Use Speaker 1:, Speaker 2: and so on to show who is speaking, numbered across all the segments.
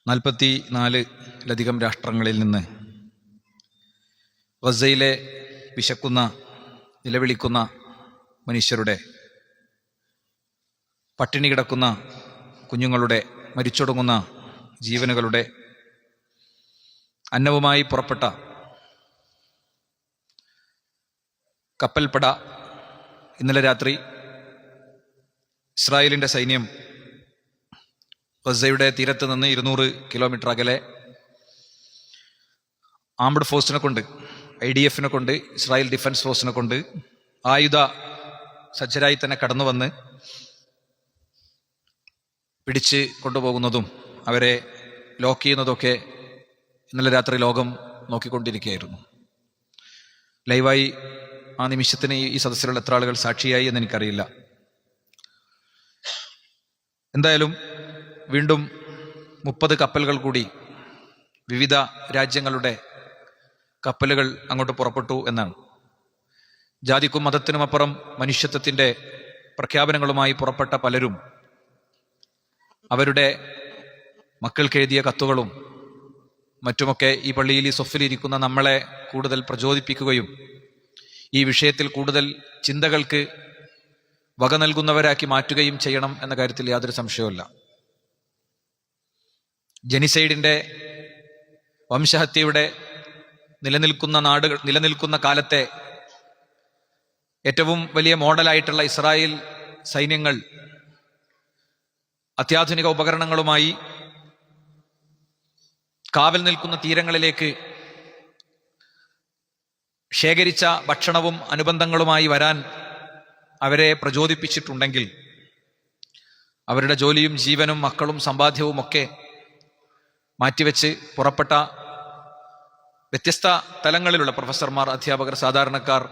Speaker 1: 44-ലധികം രാഷ്ട്രങ്ങളിൽ നിന്ന് ഗസയിലെ വിശക്കുന്ന, നിലവിളിക്കുന്ന മനുഷ്യരുടെ, പട്ടിണി കിടക്കുന്ന കുഞ്ഞുങ്ങളുടെ, മരിച്ചൊടുങ്ങുന്ന ജീവനുകളുടെ അന്നവുമായി പുറപ്പെട്ട കപ്പൽപ്പട ഇന്നലെ രാത്രി ഇസ്രായേലിൻ്റെ സൈന്യം ഗസയുടെ തീരത്ത് നിന്ന് 200 കിലോമീറ്റർ അകലെ ആംഡ് ഫോഴ്സിനെ കൊണ്ട്, IDF കൊണ്ട്, ഇസ്രായേൽ ഡിഫൻസ് ഫോഴ്സിനെ കൊണ്ട് ആയുധ സജ്ജരായി തന്നെ കടന്നു വന്ന് പിടിച്ച് കൊണ്ടുപോകുന്നതും അവരെ ലോക്ക് ചെയ്യുന്നതൊക്കെ ഇന്നലെ രാത്രി ലോകം നോക്കിക്കൊണ്ടിരിക്കുകയായിരുന്നു. ലൈവായി ആ നിമിഷത്തിന് ഈ സദസ്സിലുള്ള എത്ര ആളുകൾ സാക്ഷിയായി എന്ന് എനിക്കറിയില്ല. എന്തായാലും വീണ്ടും 30 കപ്പലുകൾ കൂടി, വിവിധ രാജ്യങ്ങളുടെ കപ്പലുകൾ അങ്ങോട്ട് പുറപ്പെട്ടു എന്നാണ്. ജാതിക്കും മതത്തിനുമപ്പുറം മനുഷ്യത്വത്തിൻ്റെ പ്രഖ്യാപനങ്ങളുമായി പുറപ്പെട്ട പലരും അവരുടെ മക്കൾക്ക് എഴുതിയ കത്തുകളും മറ്റുമൊക്കെ ഈ പള്ളിയിൽ, ഈ സൊഫിലിരിക്കുന്ന നമ്മളെ കൂടുതൽ പ്രചോദിപ്പിക്കുകയും ഈ വിഷയത്തിൽ കൂടുതൽ ചിന്തകൾക്ക് വക നൽകുന്നവരാക്കി മാറ്റുകയും ചെയ്യണം എന്ന കാര്യത്തിൽ യാതൊരു സംശയവുമില്ല. ജനിസൈഡിൻ്റെ, വംശഹത്യയുടെ നിലനിൽക്കുന്ന കാലത്തെ ഏറ്റവും വലിയ മോഡലായിട്ടുള്ള ഇസ്രായേൽ സൈന്യങ്ങൾ അത്യാധുനിക ഉപകരണങ്ങളുമായി കാവൽ നിൽക്കുന്ന തീരങ്ങളിലേക്ക് ശേഖരിച്ച ഭക്ഷണവും അനുബന്ധങ്ങളുമായി വരാൻ അവരെ പ്രചോദിപ്പിച്ചിട്ടുണ്ടെങ്കിൽ, അവരുടെ ജോലിയും ജീവനും മക്കളും സമ്പാദ്യവും ഒക്കെ മാറ്റിവെച്ച് പുറപ്പെട്ട വ്യത്യസ്ത തലങ്ങളിലുള്ള പ്രൊഫസർമാർ, അധ്യാപകർ, സാധാരണക്കാർ,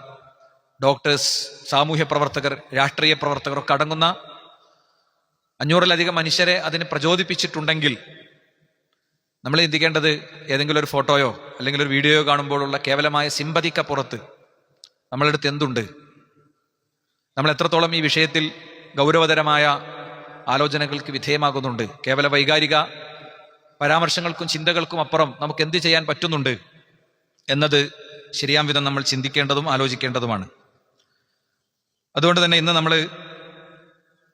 Speaker 1: ഡോക്ടേഴ്സ്, സാമൂഹ്യ പ്രവർത്തകർ, രാഷ്ട്രീയ പ്രവർത്തകർ ഒക്കെ അടങ്ങുന്ന 500-ലധികം മനുഷ്യരെ അതിന് പ്രചോദിപ്പിച്ചിട്ടുണ്ടെങ്കിൽ നമ്മൾ ചിന്തിക്കേണ്ടത് ഏതെങ്കിലും ഒരു ഫോട്ടോയോ അല്ലെങ്കിൽ ഒരു വീഡിയോയോ കാണുമ്പോഴുള്ള കേവലമായ സിമ്പതിക്കപ്പുറത്ത് നമ്മളെടുത്ത് എന്തുണ്ട്? നമ്മൾ എത്രത്തോളം ഈ വിഷയത്തിൽ ഗൗരവതരമായ ആലോചനകൾക്ക് വിധേയമാകുന്നുണ്ട്? കേവല വൈകാരിക പരാമർശങ്ങൾക്കും ചിന്തകൾക്കും അപ്പുറം നമുക്ക് എന്ത് ചെയ്യാൻ പറ്റുന്നുണ്ട് എന്നത് ശരിയാം വിധം നമ്മൾ ചിന്തിക്കേണ്ടതും ആലോചിക്കേണ്ടതുമാണ്. അതുകൊണ്ട് തന്നെ ഇന്ന് നമ്മൾ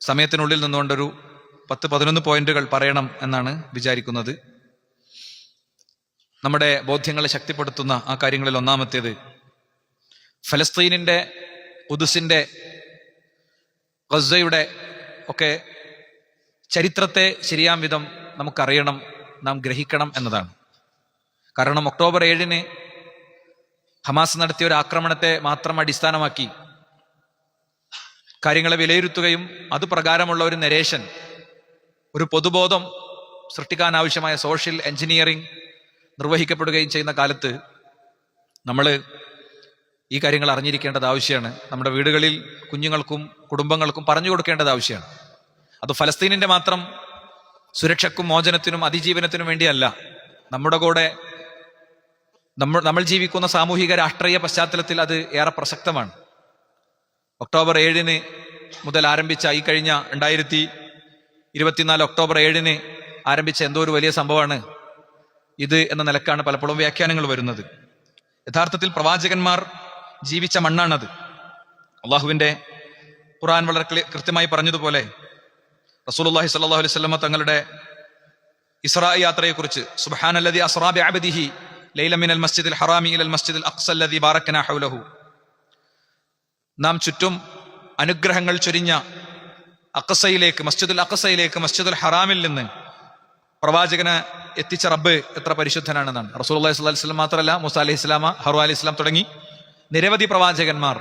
Speaker 1: സമയത്തിനുള്ളിൽ നിന്നുകൊണ്ടൊരു 10-11 പോയിന്റുകൾ പറയണം എന്നാണ് വിചാരിക്കുന്നത്. നമ്മുടെ ബോധ്യങ്ങളെ ശക്തിപ്പെടുത്തുന്ന ആ കാര്യങ്ങളിൽ ഒന്നാമത്തേത്, ഫലസ്തീനിൻ്റെ, ഖുദ്സിൻ്റെ, ഗസയുടെ ഒക്കെ ചരിത്രത്തെ ശരിയാം വിധം നമുക്കറിയണം, നാം ഗ്രഹിക്കണം എന്നതാണ്. കാരണം ഒക്ടോബർ 7 ഹമാസ് നടത്തിയ ഒരു ആക്രമണത്തെ മാത്രം അടിസ്ഥാനമാക്കി കാര്യങ്ങളെ വിലയിരുത്തുകയും അതുപ്രകാരമുള്ള ഒരു നരേഷൻ, ഒരു പൊതുബോധം സൃഷ്ടിക്കാൻ ആവശ്യമായ സോഷ്യൽ എഞ്ചിനീയറിംഗ് നിർവഹിക്കപ്പെടുകയും ചെയ്യുന്ന കാലത്ത് നമ്മൾ ഈ കാര്യങ്ങൾ അറിഞ്ഞിരിക്കേണ്ടത് ആവശ്യമാണ്. നമ്മുടെ വീടുകളിൽ കുഞ്ഞുങ്ങൾക്കും കുടുംബങ്ങൾക്കും പറഞ്ഞു കൊടുക്കേണ്ടത് ആവശ്യമാണ്. അത് ഫലസ്തീനിന്റെ മാത്രം സുരക്ഷയ്ക്കും മോചനത്തിനും അതിജീവനത്തിനും വേണ്ടിയല്ല, നമ്മുടെ കൂടെ നമ്മൾ ജീവിക്കുന്ന സാമൂഹിക രാഷ്ട്രീയ പശ്ചാത്തലത്തിൽ അത് ഏറെ പ്രസക്തമാണ്. ഒക്ടോബർ 7 മുതൽ ആരംഭിച്ച, ഈ കഴിഞ്ഞ 2024 ഒക്ടോബർ 7 ആരംഭിച്ച എന്തോ ഒരു വലിയ സംഭവമാണ് ഇത് എന്ന നിലക്കാണ് പലപ്പോഴും വ്യാഖ്യാനങ്ങൾ വരുന്നത്. യഥാർത്ഥത്തിൽ പ്രവാചകന്മാർ ജീവിച്ച മണ്ണാണത്. അള്ളാഹുവിന്റെ ഖുർആൻ വളരെ കൃത്യമായി പറഞ്ഞതുപോലെ റസൂലുള്ളാഹി സ്വല്ലല്ലാഹു അലൈഹി വസല്ലം തങ്ങളുടെ ഇസ്രാ യാത്രയെക്കുറിച്ച്, സുബ്ഹാനല്ലദി അസ്റാ ബിഅബ്ദിഹി ലൈലൻ മിനൽ മസ്ജിദിൽ ഹറാമി ഇലൽ മസ്ജിദിൽ അഖ്സ അല്ലദി ബാറക്നാ ഹൗലഹു, നാം ചുറ്റും അനുഗ്രഹങ്ങൾ ചൊരിഞ്ഞ അഖ്സയിലേക്ക്, മസ്ജിദുൽ അഖ്സയിലേക്ക്, മസ്ജിദുൽ ഹറാമിൽ നിന്ന് പ്രവാചകനെ എത്തിച്ച റബ്ബ് എത്ര പരിശുദ്ധനാണെന്നാണ്. റസൂലുള്ളാഹി സ്വല്ലല്ലാഹു അലൈഹി വസല്ലം മാത്രമല്ല, മൂസാ അലൈഹി ഇസ്ലാം, ഹറൂൻ അലൈഹി ഇസ്ലാം തുടങ്ങി നിരവധി പ്രവാചകന്മാർ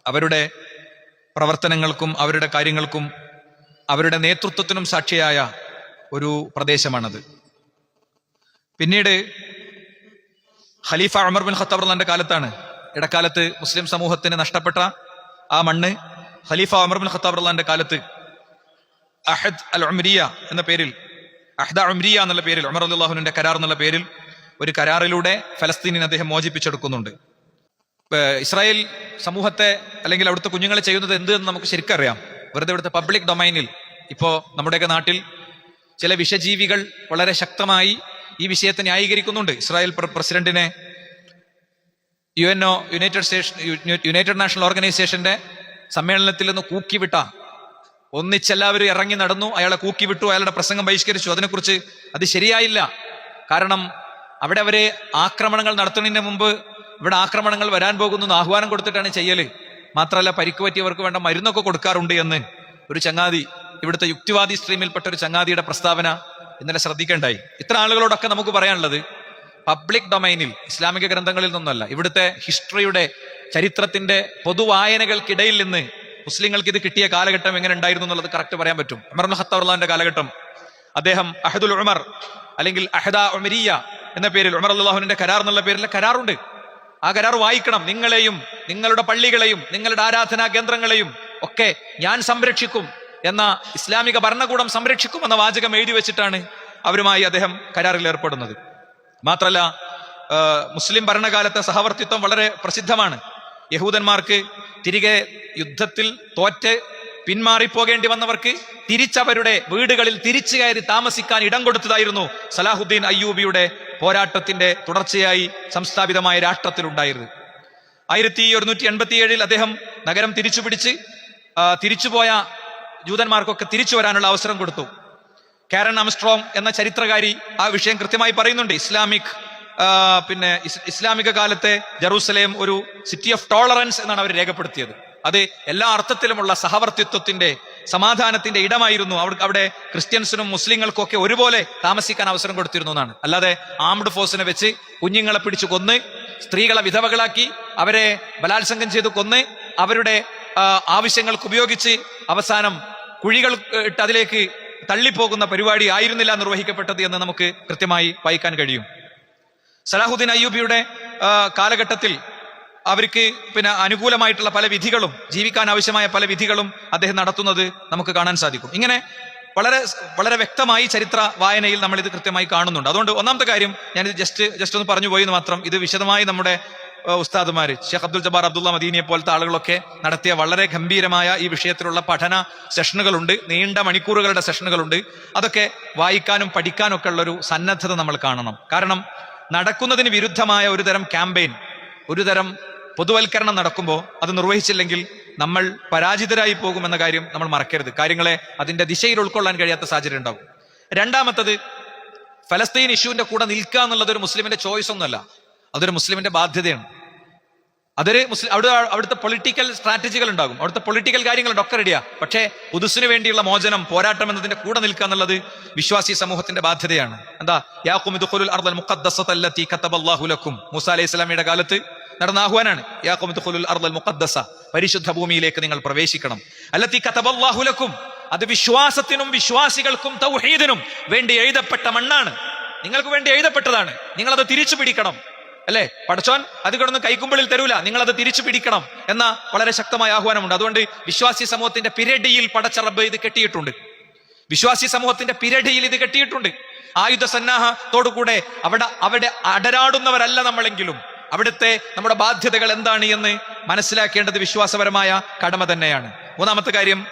Speaker 1: അവരുടെ പ്രവർത്തനങ്ങൾക്കും അവരുടെ കാര്യങ്ങൾക്കും അവരുടെ നേതൃത്വത്തിനും സാക്ഷിയായ ഒരു പ്രദേശമാണത്. പിന്നീട് ഖലീഫ ഉമർ ബിൻ ഖത്താബ് റളിയല്ലാഹു അൻഹുവിന്റെ കാലത്താണ്, ഇടക്കാലത്ത് മുസ്ലിം സമൂഹത്തിന് നഷ്ടപ്പെട്ട ആ മണ്ണ് ഖലീഫ ഉമർ ബിൻ ഖത്താബ് റളിയല്ലാഹു അൻഹുവിന്റെ കാലത്ത് അഹദ് അൽ ഉംരിയ എന്ന പേരിൽ, അഹ്ദ ഉംരിയ എന്നുള്ള പേരിൽ, ഉമർ റളിയല്ലാഹു അൻഹുവിന്റെ കരാർ എന്നുള്ള പേരിൽ ഒരു കരാറിലൂടെ ഫലസ്തീനിനെ അദ്ദേഹം മോചിപ്പിച്ചെടുക്കുന്നുണ്ട്. ഇസ്രായേൽ സമൂഹത്തെ അല്ലെങ്കിൽ അവിടുത്തെ കുഞ്ഞുങ്ങളെ ചെയ്യുന്നത് എന്ത് എന്ന് നമുക്ക് ശരിക്കറിയാം. വെറുതെ ഇവിടുത്തെ പബ്ലിക് ഡൊമൈനിൽ, ഇപ്പോ നമ്മുടെയൊക്കെ നാട്ടിൽ ചില വിഷജീവികൾ വളരെ ശക്തമായി ഈ വിഷയത്തെ ന്യായീകരിക്കുന്നുണ്ട്. ഇസ്രായേൽ പ്രസിഡന്റിനെ UNO യുണൈറ്റഡ് നാഷണൽ ഓർഗനൈസേഷന്റെ സമ്മേളനത്തിൽ നിന്ന് കൂക്കിവിട്ട, ഒന്നിച്ചെല്ലാവരും ഇറങ്ങി നടന്നു, അയാളെ കൂക്കിവിട്ടു, അയാളുടെ പ്രസംഗം ബഹിഷ്കരിച്ചു. അതിനെക്കുറിച്ച് അത് ശരിയായില്ല. കാരണം അവിടെ അവരെ ആക്രമണങ്ങൾ നടത്തുന്നതിന് മുമ്പ് ഇവിടെ ആക്രമണങ്ങൾ വരാൻ പോകുന്നു ആഹ്വാനം കൊടുത്തിട്ടാണ് ചെയ്യല്. മാത്രമല്ല പരിക്ക് പറ്റിയവർക്ക് വേണ്ട മരുന്നൊക്കെ കൊടുക്കാറുണ്ട് എന്ന് ഒരു ചങ്ങാതി, ഇവിടുത്തെ യുക്തിവാദി സ്ട്രീമിൽപ്പെട്ട ഒരു ചങ്ങാതിയുടെ പ്രസ്താവന ഇന്നലെ ശ്രദ്ധിക്കേണ്ടായി. ഇത്ര ആളുകളോടൊക്കെ നമുക്ക് പറയാനുള്ളത്, പബ്ലിക് ഡൊമൈനിൽ ഇസ്ലാമിക ഗ്രന്ഥങ്ങളിൽ നിന്നല്ല, ഇവിടുത്തെ ഹിസ്റ്ററിയുടെ ചരിത്രത്തിന്റെ പൊതുവായനകൾക്കിടയിൽ നിന്ന് മുസ്ലിങ്ങൾക്ക് ഇത് കിട്ടിയ കാലഘട്ടം എങ്ങനെ ഉണ്ടായിരുന്നു എന്നുള്ളത് കറക്റ്റ് പറയാൻ പറ്റും. ഉമർ ഇബ്നു ഖത്താബിന്റെ കാലഘട്ടം, അദ്ദേഹം അഹദുൽ ഉമർ അല്ലെങ്കിൽ അഹദ ഉമരിയ എന്ന പേരിൽ, ഉമർ അള്ളാഹുവിന്റെ കരാർ എന്നുള്ള പേരിൽ കരാറുണ്ട്. ആ കരാർ വായിക്കണം. നിങ്ങളെയും നിങ്ങളുടെ പള്ളികളെയും നിങ്ങളുടെ ആരാധനാ കേന്ദ്രങ്ങളെയും ഒക്കെ ഞാൻ സംരക്ഷിക്കും എന്ന, ഇസ്ലാമിക ഭരണകൂടം സംരക്ഷിക്കും എന്ന വാചകം എഴുതി വെച്ചിട്ടാണ് അവരുമായി അദ്ദേഹം കരാറിൽ ഏർപ്പെടുന്നത്. മാത്രല്ല, മുസ്ലിം ഭരണകാലത്തെ സഹവർത്തിത്വം വളരെ പ്രസിദ്ധമാണ്. യഹൂദന്മാർക്ക് തിരികെ യുദ്ധത്തിൽ തോറ്റ് പിന്മാറിപ്പോകേണ്ടി വന്നവർക്ക് തിരിച്ചവരുടെ വീടുകളിൽ തിരിച്ചു കയറി താമസിക്കാൻ ഇടം കൊടുത്തതായിരുന്നു സലാഹുദ്ദീൻ അയ്യൂബിയുടെ പോരാട്ടത്തിന്റെ തുടർച്ചയായി സംസ്ഥാപിതമായ രാഷ്ട്രത്തിലുണ്ടായിരുന്നു. 1187 അദ്ദേഹം നഗരം തിരിച്ചുപിടിച്ച് തിരിച്ചുപോയ ജൂതന്മാർക്കൊക്കെ തിരിച്ചു വരാനുള്ള അവസരം കൊടുത്തു. കാരൻ ആംസ്ട്രോങ് എന്ന ചരിത്രകാരി ആ വിഷയം കൃത്യമായി പറയുന്നുണ്ട്. ഇസ്ലാമിക കാലത്തെ ജെറൂസലേം ഒരു സിറ്റി ഓഫ് ടോളറൻസ് എന്നാണ് അവർ രേഖപ്പെടുത്തിയത്. അത് എല്ലാ അർത്ഥത്തിലുമുള്ള സഹവർത്തിത്വത്തിന്റെ, സമാധാനത്തിന്റെ ഇടമായിരുന്നു. അവിടെ ക്രിസ്ത്യൻസിനും മുസ്ലിങ്ങൾക്കും ഒക്കെ ഒരുപോലെ താമസിക്കാൻ അവസരം കൊടുത്തിരുന്നു എന്നാണ്. അല്ലാതെ ആംഡ് ഫോഴ്സിനെ വെച്ച് കുഞ്ഞുങ്ങളെ പിടിച്ചു കൊന്ന്, സ്ത്രീകളെ വിധവകളാക്കി, അവരെ ബലാത്സംഗം ചെയ്ത് കൊന്ന്, അവരുടെ ആവശ്യങ്ങൾക്ക് ഉപയോഗിച്ച് അവസാനം കുഴികൾ ഇട്ട് അതിലേക്ക് തള്ളിപ്പോകുന്ന പരിപാടി ആയിരുന്നില്ല നിർവഹിക്കപ്പെട്ടത് എന്ന് നമുക്ക് കൃത്യമായി വായിക്കാൻ കഴിയും. സലാഹുദ്ദീൻ അയ്യൂബിയുടെ കാലഘട്ടത്തിൽ അവർക്ക് അനുകൂലമായിട്ടുള്ള പല വിധികളും, ജീവിക്കാൻ ആവശ്യമായ പല വിധികളും അദ്ദേഹം നടത്തുന്നത് നമുക്ക് കാണാൻ സാധിക്കും. ഇങ്ങനെ വളരെ വളരെ വ്യക്തമായി ചരിത്ര വായനയിൽ നമ്മൾ ഇത് കൃത്യമായി കാണുന്നുണ്ട്. അതുകൊണ്ട് ഒന്നാമത്തെ കാര്യം ഞാനിത് ജസ്റ്റ് ഒന്ന് പറഞ്ഞു പോയി എന്ന് മാത്രം. ഇത് വിശദമായി നമ്മുടെ ഉസ്താദുമാര് ഷെയ്ഖ് അബ്ദുൽ ജബ്ബാർ അബ്ദുള്ള മദീനിയെ പോലത്തെ ആളുകളൊക്കെ നടത്തിയ വളരെ ഗംഭീരമായ ഈ വിഷയത്തിലുള്ള പഠന സെഷനുകളുണ്ട്, നീണ്ട മണിക്കൂറുകളുടെ സെഷനുകളുണ്ട്. അതൊക്കെ വായിക്കാനും പഠിക്കാനും ഒക്കെ ഉള്ളൊരു സന്നദ്ധത നമ്മൾ കാണണം. കാരണം നടക്കുന്നതിന് വിരുദ്ധമായ ഒരു തരം ക്യാമ്പയിൻ, ഒരു തരം പൊതുവൽക്കരണം നടക്കുമ്പോൾ അത് നിർവഹിച്ചില്ലെങ്കിൽ നമ്മൾ പരാജിതരായി പോകുമെന്ന കാര്യം നമ്മൾ മറക്കരുത്. കാര്യങ്ങളെ അതിന്റെ ദിശയിൽ ഉൾക്കൊള്ളാൻ കഴിയാത്ത സാഹചര്യം ഉണ്ടാവും. രണ്ടാമത്തത്, ഫലസ്തീൻ ഇഷ്യൂവിന്റെ കൂടെ നിൽക്കുക എന്നുള്ളത് ഒരു മുസ്ലിമിന്റെ ചോയ്സ് ഒന്നുമല്ല, അതൊരു മുസ്ലിമിന്റെ ബാധ്യതയാണ്. അവിടുത്തെ പൊളിറ്റിക്കൽ സ്ട്രാറ്റജികൾ ഉണ്ടാകും, അവിടുത്തെ പൊളിറ്റിക്കൽ കാര്യങ്ങളുണ്ട്, ഒക്കെ റെഡിയാ. പക്ഷേ ഖുദ്സിന് വേണ്ടിയുള്ള മോചനം, പോരാട്ടം എന്നതിന്റെ കൂടെ നിൽക്കുക എന്നുള്ളത് വിശ്വാസി സമൂഹത്തിന്റെ ബാധ്യതയാണ്. എന്താ, യാഖൂം ഇദ്ഖുലുൽ അർദൽ മുഖദ്ദസത അല്ലതി കതബല്ലാഹു ലക്കും, മൂസ അലൈഹി സ്വലാമിയുടെ കാലത്ത് നടന്ന ആഹ്വാനാണ്. യാഖൂം ഇദ്ഖുലുൽ അർദൽ മുഖദ്ദസ, പരിശുദ്ധ ഭൂമിയിലേക്ക് നിങ്ങൾ പ്രവേശിക്കണം. അല്ലതി കതബല്ലാഹു ലക്കും, അത് വിശ്വാസത്തിനും വിശ്വാസികൾക്കും തൗഹീദിനും വേണ്ടി എഴുതപ്പെട്ട മണ്ണാണ്, നിങ്ങൾക്ക് വേണ്ടി എഴുതപ്പെട്ടതാണ്. നിങ്ങളത് തിരിച്ചു പിടിക്കണം. അല്ലെ, പടച്ചോൻ അത് കിടന്ന് കൈക്കുമ്പിളിൽ തരൂല, നിങ്ങൾ അത് തിരിച്ചു പിടിക്കണം എന്ന വളരെ ശക്തമായ ആഹ്വാനമുണ്ട്. അതുകൊണ്ട് വിശ്വാസി സമൂഹത്തിന്റെ പിരടിയിൽ പടച്ച റബ്ബ് ഇത് കെട്ടിയിട്ടുണ്ട്. വിശ്വാസി സമൂഹത്തിന്റെ പിരടിയിൽ ഇത് കെട്ടിയിട്ടുണ്ട്. ആയുധ സന്നാഹത്തോടുകൂടെ അവിടെ അടരാടുന്നവരല്ല നമ്മളെങ്കിലും അവിടുത്തെ നമ്മുടെ ബാധ്യതകൾ എന്താണ് എന്ന് മനസ്സിലാക്കേണ്ടത് വിശ്വാസപരമായ കടമ തന്നെയാണ്. മൂന്നാമത്തെ കാര്യം,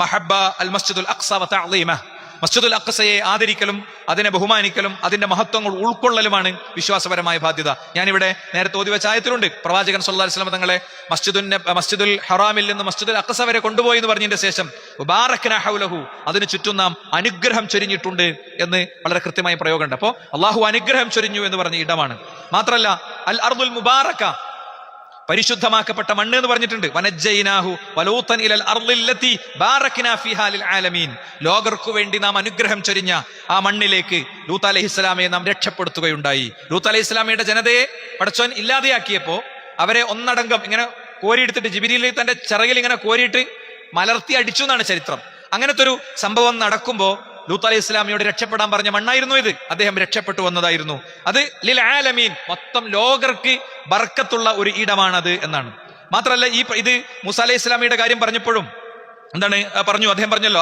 Speaker 1: മഹബ്ബ അൽ മസ്ജിദുൽ അഖ്സ വ തഅളീമഹ്, മസ്ജിദുൽ അഖ്സയെ ആദരിക്കലും അതിനെ ബഹുമാനിക്കലും അതിന്റെ മഹത്വങ്ങൾ ഉൾക്കൊള്ളലുമാണ് വിശ്വാസപരമായ ബാധ്യത. ഞാനിവിടെ നേരത്തെ ഓതി വെച്ച ആയത്തിലുണ്ട്, പ്രവാചകൻ സല്ലല്ലാഹു അലൈഹി വസല്ലം തങ്ങളെ മസ്ജിദുൽ ഹറാമിൽ നിന്ന് മസ്ജിദുൽ അഖ്സ വരെ കൊണ്ടുപോയി എന്ന് പറഞ്ഞതിന്റെ ശേഷം മുബാറക്നാ ഹൗലഹു, അതിന് ചുറ്റും നാം അനുഗ്രഹം ചൊരിഞ്ഞിട്ടുണ്ട് എന്ന് വളരെ കൃത്യമായ പ്രയോഗമുണ്ട്. അപ്പോൾ അള്ളാഹു അനുഗ്രഹം ചൊരിഞ്ഞു എന്ന് പറഞ്ഞ ഇടമാണ്. മാത്രല്ല അൽ അർദുൽ മുബാറക, പരിശുദ്ധമാക്കപ്പെട്ട മണ്ണ് എന്ന് പറഞ്ഞിട്ടുണ്ട്. വനജ്ജൈനാഹു വലൂതൻ ഇലൽ അർളില്ലതി ബാറക്നാ ഫീഹാ ലിൽ ആലമീൻ, ലോകർക്കു വേണ്ടി നാം അനുഗ്രഹം ചൊരിഞ്ഞ ആ മണ്ണിലേക്ക് ലൂത്ത് അലൈഹിസ്സലാമയെ നാം രക്ഷപ്പെടുത്തുകയുണ്ടായി. ലൂത്ത് അലൈഹിസ്സലാമയുടെ ജനതയെ പടച്ചോൻ ഇല്ലാതെയാക്കിയപ്പോ അവരെ ഒന്നടങ്കം ഇങ്ങനെ കോരിയെടുത്തിട്ട് ജിബ്രീൽ തന്റെ ചിറകിൽ ഇങ്ങനെ കോരിയിട്ട് മലർത്തി അടിച്ചു എന്നാണ് ചരിത്രം. അങ്ങനത്തെ ഒരു സംഭവം നടക്കുമ്പോ ലൂത്ത് അലൈഹി ഇസ്ലാമിയോട് രക്ഷപ്പെടാൻ പറഞ്ഞ മണ്ണായിരുന്നു ഇത്. അദ്ദേഹം രക്ഷപ്പെട്ടു വന്നതായിരുന്നു. അത് ലിൽ ആലമീൻ, മൊത്തം ലോകർക്ക് ബർക്കത്തുള്ള ഒരു ഇടമാണത് എന്നാണ്. മാത്രമല്ല ഇത് മൂസ അലൈഹി ഇസ്ലാമിയുടെ കാര്യം പറഞ്ഞപ്പോഴും എന്താണ്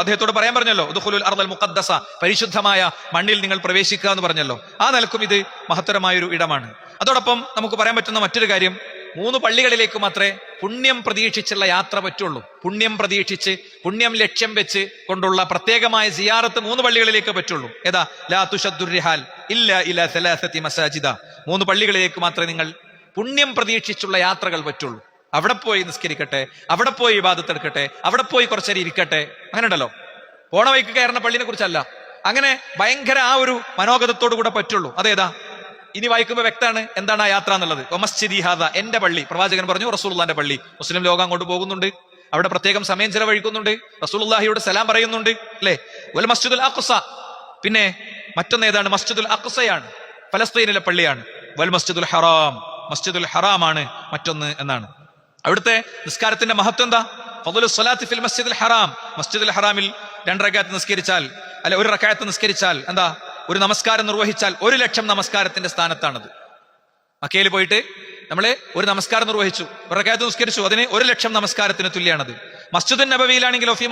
Speaker 1: അദ്ദേഹത്തോട് പറയാൻ പറഞ്ഞല്ലോ, ഉദ്ഖുലുൽ അർദൽ മുഖദ്ദസ, പരിശുദ്ധമായ മണ്ണിൽ നിങ്ങൾ പ്രവേശിക്കുക എന്ന് പറഞ്ഞല്ലോ. ആ നിലക്കും ഇത് മഹത്തരമായൊരു ഇടമാണ്. അതോടൊപ്പം നമുക്ക് പറയാൻ പറ്റുന്ന മറ്റൊരു കാര്യം, 3 പള്ളികളിലേക്ക് മാത്രമേ പുണ്യം പ്രതീക്ഷിച്ചുള്ള യാത്ര പറ്റുള്ളൂ. പുണ്യം പ്രതീക്ഷിച്ച് പുണ്യം ലക്ഷ്യം വെച്ച് കൊണ്ടുള്ള പ്രത്യേകമായ സിയാറത്ത് 3 പള്ളികളിലേക്ക് പറ്റുള്ളൂ. ഏതാ? ലാ തുശദ്ദുർ റിഹാൽ ഇല്ലാ ഇലാ സലാസതി മസാജിദ. 3 പള്ളികളിലേക്ക് മാത്രമേ നിങ്ങൾ പുണ്യം പ്രതീക്ഷിച്ചുള്ള യാത്രകൾ പറ്റുള്ളൂ. അവിടെ പോയി നിസ്കരിക്കട്ടെ, അവിടെ പോയി ഇബാദത്ത് എടുക്കട്ടെ, അവിടെ പോയി കുറച്ചേരം ഇരിക്കട്ടെ, അങ്ങനെ ഉണ്ടല്ലോ. പോണ വഴിക്ക് കയറുന്ന പള്ളിനെ കുറിച്ചല്ല, അങ്ങനെ ഭയങ്കര ആ ഒരു മനോഗതത്തോടു കൂടെ പറ്റുള്ളൂ. അതേതാ? ഇനി വായിക്കുമ്പോൾ വ്യക്തമാണ് എന്താണ് ആ യാത്ര എന്നുള്ളത്. മസ്ജിദി ഹാദ, എന്റെ പള്ളി. പ്രവാചകൻ പറഞ്ഞു റസൂലുള്ളാഹിന്റെ പള്ളി. മുസ്ലിം ലോകം അങ്ങോട്ട് പോകുന്നുണ്ട്, അവിടെ പ്രത്യേകം സമയം ചെലവഴിക്കുന്നുണ്ട്, റസൂലുള്ളാഹിയോട് സലാം പറയുന്നുണ്ട്, അല്ലെ? വൽ മസ്ജിദുൽ അഖ്സ. പിന്നെ മറ്റൊന്ന് ഏതാണ്? മസ്ജിദുൽ അഖ്സയാണ്, ഫലസ്തീനിലെ പള്ളിയാണ്. വൽ മസ്ജിദുൽ ഹറാം, മസ്ജിദുൽ ഹറാമാണ് മറ്റൊന്ന് എന്നാണ്. അവിടുത്തെ നിസ്കാരത്തിന്റെ മഹത്വം എന്താ? ഫദ്ലു സ്വലാത്തി ഫിൽ മസ്ജിദുൽ ഹറാം. മസ്ജിദുൽ ഹറാമിൽ 2 റക്അത്ത് നിസ്കരിച്ചാൽ, അല്ലെ 1 റക്അത്ത് നിസ്കരിച്ചാൽ എന്താ? ഒരു നമസ്കാരം നിർവഹിച്ചാൽ 1,00,000 നമസ്കാരത്തിന്റെ സ്ഥാനത്താണത്. മക്കയിൽ പോയിട്ട് നമ്മള് ഒരു നമസ്കാരം നിർവഹിച്ചു, 1 റക്അത്ത് നിസ്കരിച്ചു, അതിന് 1,00,000 നമസ്കാരത്തിന് തുല്യാണത്. മസ്ജിദുൻ നബവിയിലാണെങ്കിലോ ഫി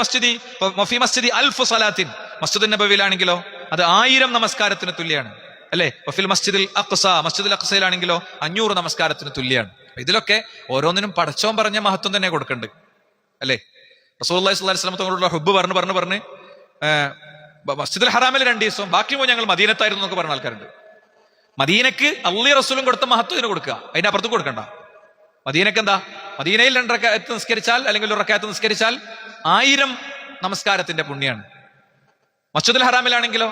Speaker 1: മസ്ജിദി അൽഫ് സ്വലാത്തിൻ, മസ്ജിദുൻ നബവിയിലാണെങ്കിലോ അത് 1000 നമസ്കാരത്തിന് തുല്യാണ്, അല്ലെ? വഫിൽ മസ്ജിദുൽ അഖ്സ, മസ്ജിദുൽ അഖ്സയിലാണെങ്കിലോ 500 നമസ്കാരത്തിന് തുല്യാണ്. ഇതിലൊക്കെ ഓരോന്നിനും പടച്ചോൻ പറഞ്ഞ മഹത്വം തന്നെ കൊടുക്കുന്നുണ്ട്, അല്ലെ? റസൂലുള്ളാഹി സ്വല്ലല്ലാഹു അലൈഹി വസല്ലം തങ്ങളുടെ ഹുബ്ബ് പറഞ്ഞ് മസ്ജിദുൽ ഹറാമിൽ 2 ദിവസവും ബാക്കി പോയി ഞങ്ങൾ മദീനത്തായിരുന്നു എന്നൊക്കെ പറഞ്ഞ ആൾക്കാരുണ്ട്. മദീനക്ക് അള്ളി റസൂലും കൊടുത്ത മഹത്വത്തിന് കൊടുക്കുക, അതിന്റെ അപ്പുറത്ത് കൊടുക്കണ്ട. മദീനക്ക് എന്താ? മദീനയിൽ 2 റക്അത്ത് നിസ്കരിച്ചാൽ, അല്ലെങ്കിൽ 1 റക്അത്ത് നിസ്കരിച്ചാൽ 1000 നമസ്കാരത്തിന്റെ പുണ്യാണ്. മസ്ജിദുൽ ഹറാമിലാണെങ്കിലോ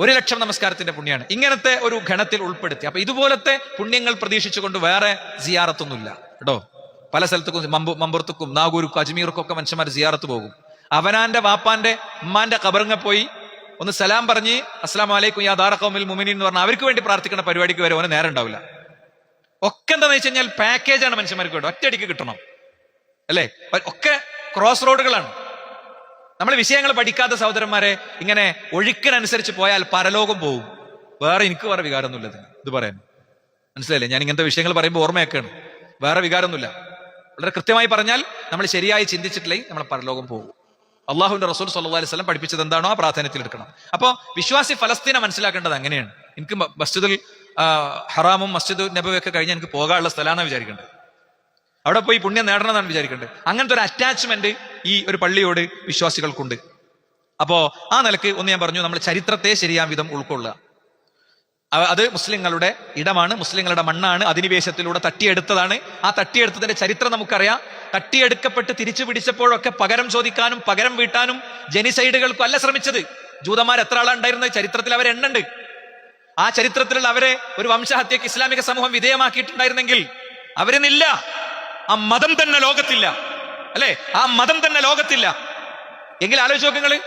Speaker 1: 1,00,000 നമസ്കാരത്തിന്റെ പുണ്യാണ്. ഇങ്ങനത്തെ ഒരു ഗണത്തിൽ ഉൾപ്പെടുത്തി. അപ്പൊ ഇതുപോലത്തെ പുണ്യങ്ങൾ പ്രതീക്ഷിച്ചുകൊണ്ട് വേറെ സിയാറത്തൊന്നുമില്ല കേട്ടോ. പല സ്ഥലത്തേക്കും, മമ്പുറത്തുക്കും നാഗൂർക്കും അജ്മീർക്കും ഒക്കെ മനുഷ്യന്മാർ സിയാറത്ത് പോകും. അവനാന്റെ വാപ്പാന്റെ ഉമ്മാന്റെ ഖബറിങ്ങ പോയി ഒന്ന് സലാം പറഞ്ഞ് അസ്സലാമു അലൈക്കും യാ ദാറ ഖൗമിൽ മുഅ്മിനീൻ എന്ന് പറഞ്ഞാൽ അവർക്ക് വേണ്ടി പ്രാർത്ഥിക്കുന്ന പരിപാടിക്ക് വരെ ഓന് നേരം ഉണ്ടാവില്ല. ഒക്കെ എന്താണെന്ന് വെച്ച് കഴിഞ്ഞാൽ പാക്കേജാണ് മനുഷ്യന്മാർക്ക് വേണ്ടത്, ഒറ്റയടിക്ക് കിട്ടണം, അല്ലേ? ഒക്കെ ക്രോസ് റോഡുകളാണ്. നമ്മൾ വിഷയങ്ങൾ പഠിക്കാത്ത സഹോദരന്മാരെ ഇങ്ങനെ ഒഴുക്കിനനുസരിച്ച് പോയാൽ പരലോകം പോവും. എനിക്ക് വേറെ വികാരമൊന്നുമില്ല ഇത് പറയാൻ, മനസ്സിലായില്ലേ? ഞാൻ ഇങ്ങനത്തെ വിഷയങ്ങൾ പറയുമ്പോൾ ഓർമ്മയൊക്കെയാണ്, വേറെ വികാരമൊന്നുമില്ല. വളരെ കൃത്യമായി പറഞ്ഞാൽ നമ്മൾ ശരിയായി ചിന്തിച്ചിട്ടില്ലെങ്കിൽ നമ്മൾ പരലോകം പോകും. അള്ളാഹുവിന്റെ റസൂൽ സല്ലല്ലാഹു അലൈഹി വസല്ലം പഠിപ്പിച്ചത് എന്താണോ ആ പ്രാധാന്യത്തിൽ എടുക്കണം. അപ്പൊ വിശ്വാസി ഫലസ്തീനെ മനസ്സിലാക്കേണ്ടത് അങ്ങനെയാണ്. എനിക്ക് മസ്ജിദുൽ ഹറാമും മസ്ജിദ് നബവിയൊക്കെ കഴിഞ്ഞ് എനിക്ക് പോകാനുള്ള സ്ഥലമാണെന്ന് വിചാരിക്കേണ്ടത്, അവിടെ പോയി പുണ്യം നേടണമെന്നാണ് വിചാരിക്കേണ്ടത്. അങ്ങനത്തെ ഒരു അറ്റാച്ച്മെന്റ് ഈ ഒരു പള്ളിയോട് വിശ്വാസികൾക്കുണ്ട്. അപ്പോ ആ നിലക്ക് ഒന്ന് ഞാൻ പറഞ്ഞു, നമ്മൾ ചരിത്രത്തെ ശരിയാം വിധം ഉൾക്കൊള്ളുക. അത് മുസ്ലിങ്ങളുടെ ഇടമാണ്, മുസ്ലിങ്ങളുടെ മണ്ണാണ്, അധിനിവേശത്തിലൂടെ തട്ടിയെടുത്തതാണ്. ആ തട്ടിയെടുത്തതിന്റെ ചരിത്രം നമുക്കറിയാം. തട്ടിയെടുക്കപ്പെട്ട് തിരിച്ചു പിടിച്ചപ്പോഴൊക്കെ പകരം ചോദിക്കാനും പകരം വീട്ടാനും ജനിസൈഡുകൾക്കും അല്ല ശ്രമിച്ചത്. ജൂതന്മാർ എത്ര ആളുണ്ടായിരുന്നത് ചരിത്രത്തിൽ അവർ എണ്ണുണ്ട്. ആ ചരിത്രത്തിലുള്ള അവരെ ഒരു വംശഹത്യക്ക് ഇസ്ലാമിക സമൂഹം വിധേയമാക്കിയിട്ടുണ്ടായിരുന്നെങ്കിൽ അവരിന്നില്ല, ആ മതം തന്നെ ലോകത്തില്ല, അല്ലെ? ആ മതം തന്നെ ലോകത്തില്ല. എങ്കിൽ ആലോചിച്ച് നോക്കുങ്ങള്,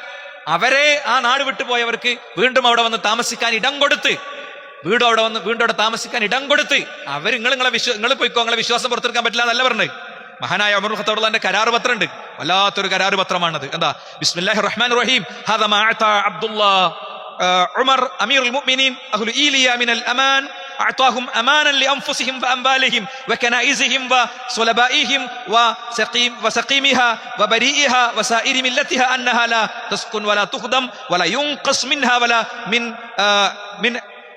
Speaker 1: അവരെ ആ നാട് വിട്ടുപോയവർക്ക് വീണ്ടും അവിടെ വന്ന് താമസിക്കാൻ ഇടം കൊടുത്ത്, വീണ്ടും അവിടെ താമസിക്കാൻ ഇടം കൊടുത്ത് അവർ നിങ്ങൾ പോയിക്കോ, നിങ്ങളെ വിശ്വാസം പുറത്തെടുക്കാൻ പറ്റില്ല എന്നല്ല പറഞ്ഞത്. മഹാനായ ഉമർ ഖത്താബിന്റെ കരാറ് പത്രം ഉണ്ട്, വല്ലാത്തൊരു കരാറ് പത്രമാണത്. എന്താ? ബിസ്മില്ലാഹിർ റഹ്മാനിർ റഹീം ഹാദാ മാ അതാ അബ്ദുല്ലാഹ് ഉമർ അമീറുൽ മുഅ്മിനീൻ അഹ്ലു ഈലിയ മിനൽ അമാൻ أعطاهم أمانا لأنفسهم وأموالهم وكنائزهم وصلبائهم وسقيمها وبريئها وسائر ملتها أنها لا تسكن ولا تخدم ولا ينقص منها ولا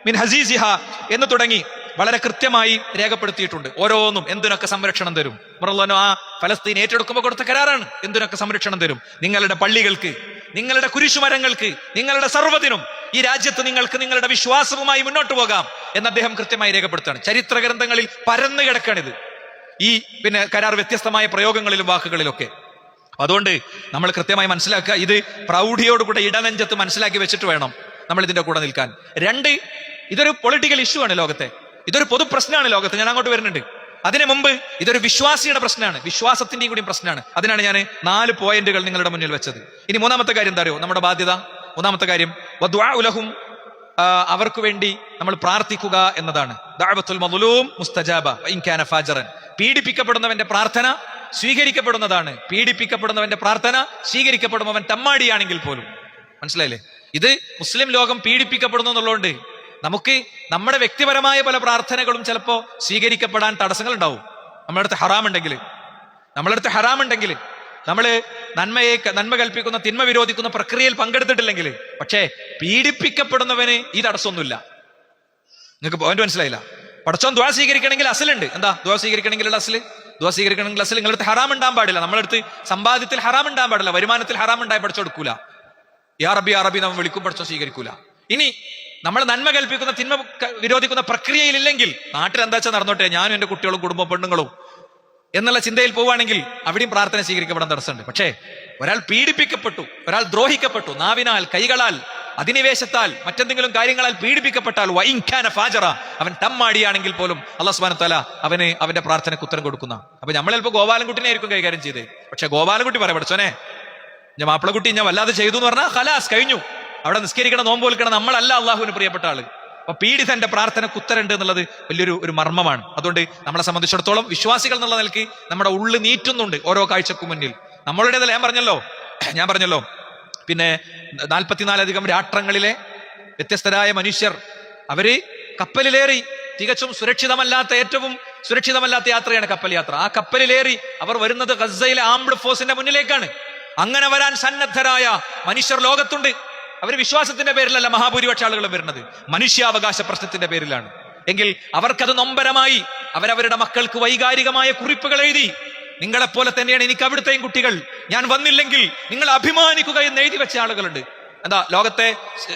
Speaker 1: من ഹസീസിഹ എന്ന് തുടങ്ങി വളരെ കൃത്യമായി രേഖപ്പെടുത്തിയിട്ടുണ്ട്. ഓരോന്നും എന്തിനൊക്കെ സംരക്ഷണം തരും. ആ ഫലസ്തീൻ ഏറ്റെടുക്കുമ്പോൾ കൊടുത്ത കരാറാണ്. എന്തിനൊക്കെ സംരക്ഷണം തരും? നിങ്ങളുടെ പള്ളികൾക്ക്, നിങ്ങളുടെ കുരിശുമരങ്ങൾക്ക്, നിങ്ങളുടെ സർവ്വതിനും ഈ രാജ്യത്ത് നിങ്ങൾക്ക് നിങ്ങളുടെ വിശ്വാസവുമായി മുന്നോട്ട് പോകാം എന്ന് അദ്ദേഹം കൃത്യമായി രേഖപ്പെടുത്തുകയാണ്. ചരിത്ര ഗ്രന്ഥങ്ങളിൽ പരന്നു കിടക്കാണിത്, ഈ കരാർ വ്യത്യസ്തമായ പ്രയോഗങ്ങളിലും വാക്കുകളിലൊക്കെ. അതുകൊണ്ട് നമ്മൾ കൃത്യമായി മനസ്സിലാക്കുക, ഇത് പ്രൗഢിയോടുകൂടെ ഇടനെഞ്ചത്ത് മനസ്സിലാക്കി വെച്ചിട്ട് വേണം നമ്മൾ ഇതിന്റെ കൂടെ നിൽക്കാൻ. 2, ഇതൊരു പൊളിറ്റിക്കൽ ഇഷ്യൂ ആണ് ലോകത്തെ, ഇതൊരു പൊതു പ്രശ്നമാണ് ലോകത്ത്. ഞാൻ അങ്ങോട്ട് വരുന്നുണ്ട്. അതിനു മുമ്പ് ഇതൊരു വിശ്വാസിയുടെ പ്രശ്നമാണ്, വിശ്വാസത്തിന്റെയും കൂടി പ്രശ്നമാണ്. അതിനാണ് ഞാൻ 4 പോയിന്റുകൾ നിങ്ങളുടെ മുന്നിൽ വെച്ചത്. ഇനി 3ാമത്തെ കാര്യം എന്താ അറിയോ? നമ്മുടെ ബാധ്യത. 3ാമത്തെ കാര്യം വദുആഉ ലഹും, അവർക്ക് വേണ്ടി നമ്മൾ പ്രാർത്ഥിക്കുക എന്നതാണ്. ദഅവത്തുൽ മദ്ലൂം മുസ്തജാബ വഇൻ കാന ഫാജിറൻ. പീഡിപ്പിക്കപ്പെടുന്നവന്റെ പ്രാർത്ഥന സ്വീകരിക്കപ്പെടുന്നതാണ്. പീഡിപ്പിക്കപ്പെടുന്നവന്റെ പ്രാർത്ഥന സ്വീകരിക്കപ്പെടുന്നവൻ തമ്മാടിയാണെങ്കിൽ പോലും. മനസ്സിലായില്ലേ? ഇത് മുസ്ലിം ലോകം പീഡിപ്പിക്കപ്പെടുന്നു എന്നുള്ളതുകൊണ്ട് നമുക്ക് നമ്മുടെ വ്യക്തിപരമായ പല പ്രാർത്ഥനകളും ചിലപ്പോ സ്വീകരിക്കപ്പെടാൻ തടസ്സങ്ങൾ ഉണ്ടാവും. നമ്മളടുത്ത് ഹറാമുണ്ടെങ്കിൽ നമ്മള് നന്മ കൽപ്പിക്കുന്ന തിന്മ വിരോധിക്കുന്ന പ്രക്രിയയിൽ പങ്കെടുത്തിട്ടില്ലെങ്കിൽ. പക്ഷേ പീഡിപ്പിക്കപ്പെടുന്നവന് ഈ തടസ്സമൊന്നുമില്ല. നിങ്ങൾക്ക് പോയിന്റ് മനസ്സിലായില്ല? പടച്ചോൻ ദുആ സ്വീകരിക്കണമെങ്കിൽ അസലുണ്ട്. എന്താ ദുആ സ്വീകരിക്കണമെങ്കിൽ അസല്? ദുആ സ്വീകരിക്കണമെങ്കിൽ അസല് നിങ്ങളടുത്ത് ഹറാം ഉണ്ടാകാൻ പാടില്ല. നമ്മളടുത്ത് സമ്പാദ്യത്തിൽ ഹറാം ഉണ്ടാകാൻ പാടില്ല, വരുമാനത്തിൽ ഹറാം ഉണ്ടായി പഠിച്ചു കൊടുക്കൂല. യാ റബ്ബി നമ്മൾ വിളിക്കും, പഠിച്ചോ സ്വീകരിക്കൂല. ഇനി നമ്മൾ നന്മ കൽപ്പിക്കുന്ന തിന്മ വിരോധിക്കുന്ന പ്രക്രിയയിലില്ലെങ്കിൽ നാട്ടിൽ എന്താ വെച്ചാൽ നടന്നോട്ടെ, ഞാനും എന്റെ കുട്ടികളും കുടുംബം പെണ്ണുങ്ങളും എന്നുള്ള ചിന്തയിൽ പോവുകയാണെങ്കിൽ അവിടെയും പ്രാർത്ഥന സ്വീകരിക്കപ്പെടാൻ തടസ്സമുണ്ട്. പക്ഷേ ഒരാൾ പീഡിപ്പിക്കപ്പെട്ടു, ഒരാൾ ദ്രോഹിക്കപ്പെട്ടു, നാവിനാൽ, കൈകളാൽ, അധിനിവേശത്താൽ, മറ്റെന്തെങ്കിലും കാര്യങ്ങളാൽ പീഡിപ്പിക്കപ്പെട്ടാൽ ഫാജറ, അവൻ തമ്മാടിയാണെങ്കിൽ പോലും അല്ലാഹു സുബ്ഹാനഹു വ തആല അവന് അവന്റെ പ്രാർത്ഥനയ്ക്ക് ഉത്തരം കൊടുക്കുന്ന. അപ്പൊ നമ്മൾ ചിലപ്പോൾ ഗോപാലൻകുട്ടിനെ ആയിരിക്കും കൈകാര്യം ചെയ്തേ, പക്ഷെ ഗോപാലൻകുട്ടി പറയാം, പഠിച്ചോനെ ഞാൻ മാപ്പിളക്കുട്ടി ഞാൻ വല്ലാതെ ചെയ്തു എന്ന് പറഞ്ഞാൽ ഖലാസ് കഴിഞ്ഞു. അവിടെ നിസ്കരിക്കണം, നോമ്പ് വിളിക്കണം, നമ്മളല്ല അള്ളാഹുവിന് പ്രിയപ്പെട്ട ആള്. അപ്പൊ പീഡിതന്റെ പ്രാർത്ഥനയ്ക്ക് ഉത്തരമുണ്ട് എന്നുള്ളത് വലിയൊരു മർമ്മമാണ്. അതുകൊണ്ട് നമ്മളെ സംബന്ധിച്ചിടത്തോളം വിശ്വാസികൾ എന്നുള്ള നിലയ്ക്ക് നമ്മുടെ ഉള്ളു നീറ്റുന്നുണ്ട് ഓരോ കാഴ്ചക്കും മുന്നിൽ. നമ്മളുടേതല്ല, ഞാൻ പറഞ്ഞല്ലോ പിന്നെ 44 രാഷ്ട്രങ്ങളിലെ വ്യത്യസ്തരായ മനുഷ്യർ അവര് കപ്പലിലേറി, തികച്ചും സുരക്ഷിതമല്ലാത്ത, ഏറ്റവും സുരക്ഷിതമല്ലാത്ത യാത്രയാണ് കപ്പൽ യാത്ര. ആ കപ്പലിലേറി അവർ വരുന്നത് ഗസയിലെ ആംഡ് ഫോഴ്സിന്റെ മുന്നിലേക്കാണ്. അങ്ങനെ വരാൻ സന്നദ്ധരായ മനുഷ്യർ ലോകത്തുണ്ട്. അവർ വിശ്വാസത്തിന്റെ പേരിലല്ല മഹാഭൂരിപക്ഷ ആളുകളും വരുന്നത്, മനുഷ്യാവകാശ പ്രശ്നത്തിന്റെ പേരിലാണ്. എങ്കിൽ അവർക്കത് നൊമ്പരമായി അവരവരുടെ മക്കൾക്ക് വൈകാരികമായ കുറിപ്പുകൾ എഴുതി, നിങ്ങളെപ്പോലെ തന്നെയാണ് എനിക്ക് അവിടുത്തെയും കുട്ടികൾ, ഞാൻ വന്നില്ലെങ്കിൽ നിങ്ങൾ അഭിമാനിക്കുക എന്ന് എഴുതി വെച്ച ആളുകളുണ്ട്. എന്താ ലോകത്തെ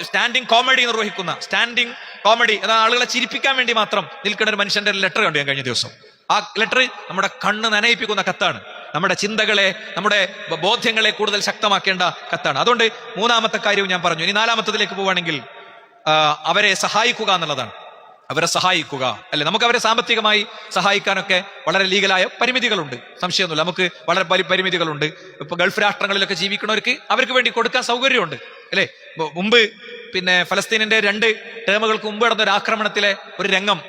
Speaker 1: സ്റ്റാൻഡിങ് കോമഡി നിർവഹിക്കുന്ന, സ്റ്റാൻഡിങ് കോമഡി എന്ന ആളുകളെ ചിരിപ്പിക്കാൻ വേണ്ടി മാത്രം നിൽക്കുന്ന ഒരു മനുഷ്യന്റെ ലെറ്റർ കണ്ടു ഞാൻ കഴിഞ്ഞ ദിവസം. ആ ലെറ്റർ നമ്മുടെ കണ്ണ് നനയിപ്പിക്കുന്ന കത്താണ്, നമ്മുടെ ചിന്തകളെ, നമ്മുടെ ബോധ്യങ്ങളെ കൂടുതൽ ശക്തമാക്കേണ്ട കത്താണ്. അതുകൊണ്ട് 3ാമത്തെ കാര്യവും ഞാൻ പറഞ്ഞു. ഇനി 4ാമത്തതിലേക്ക് പോവുകയാണെങ്കിൽ അവരെ സഹായിക്കുക എന്നുള്ളതാണ്. അവരെ സഹായിക്കുക അല്ലെ, നമുക്ക് അവരെ സാമ്പത്തികമായി സഹായിക്കാനൊക്കെ വളരെ ലീഗലായ പരിമിതികളുണ്ട്, സംശയമൊന്നുമില്ല. നമുക്ക് വളരെ പരിമിതികളുണ്ട്. ഇപ്പൊ ഗൾഫ് രാഷ്ട്രങ്ങളിലൊക്കെ ജീവിക്കുന്നവർക്ക് അവർക്ക് വേണ്ടി കൊടുക്കാൻ സൗകര്യമുണ്ട് അല്ലെ. മുമ്പ് പിന്നെ ഫലസ്തീനിന്റെ 2 ടേമുകൾക്ക് മുമ്പ് നടന്ന ഒരു ആക്രമണത്തിലെ ഒരു രംഗം,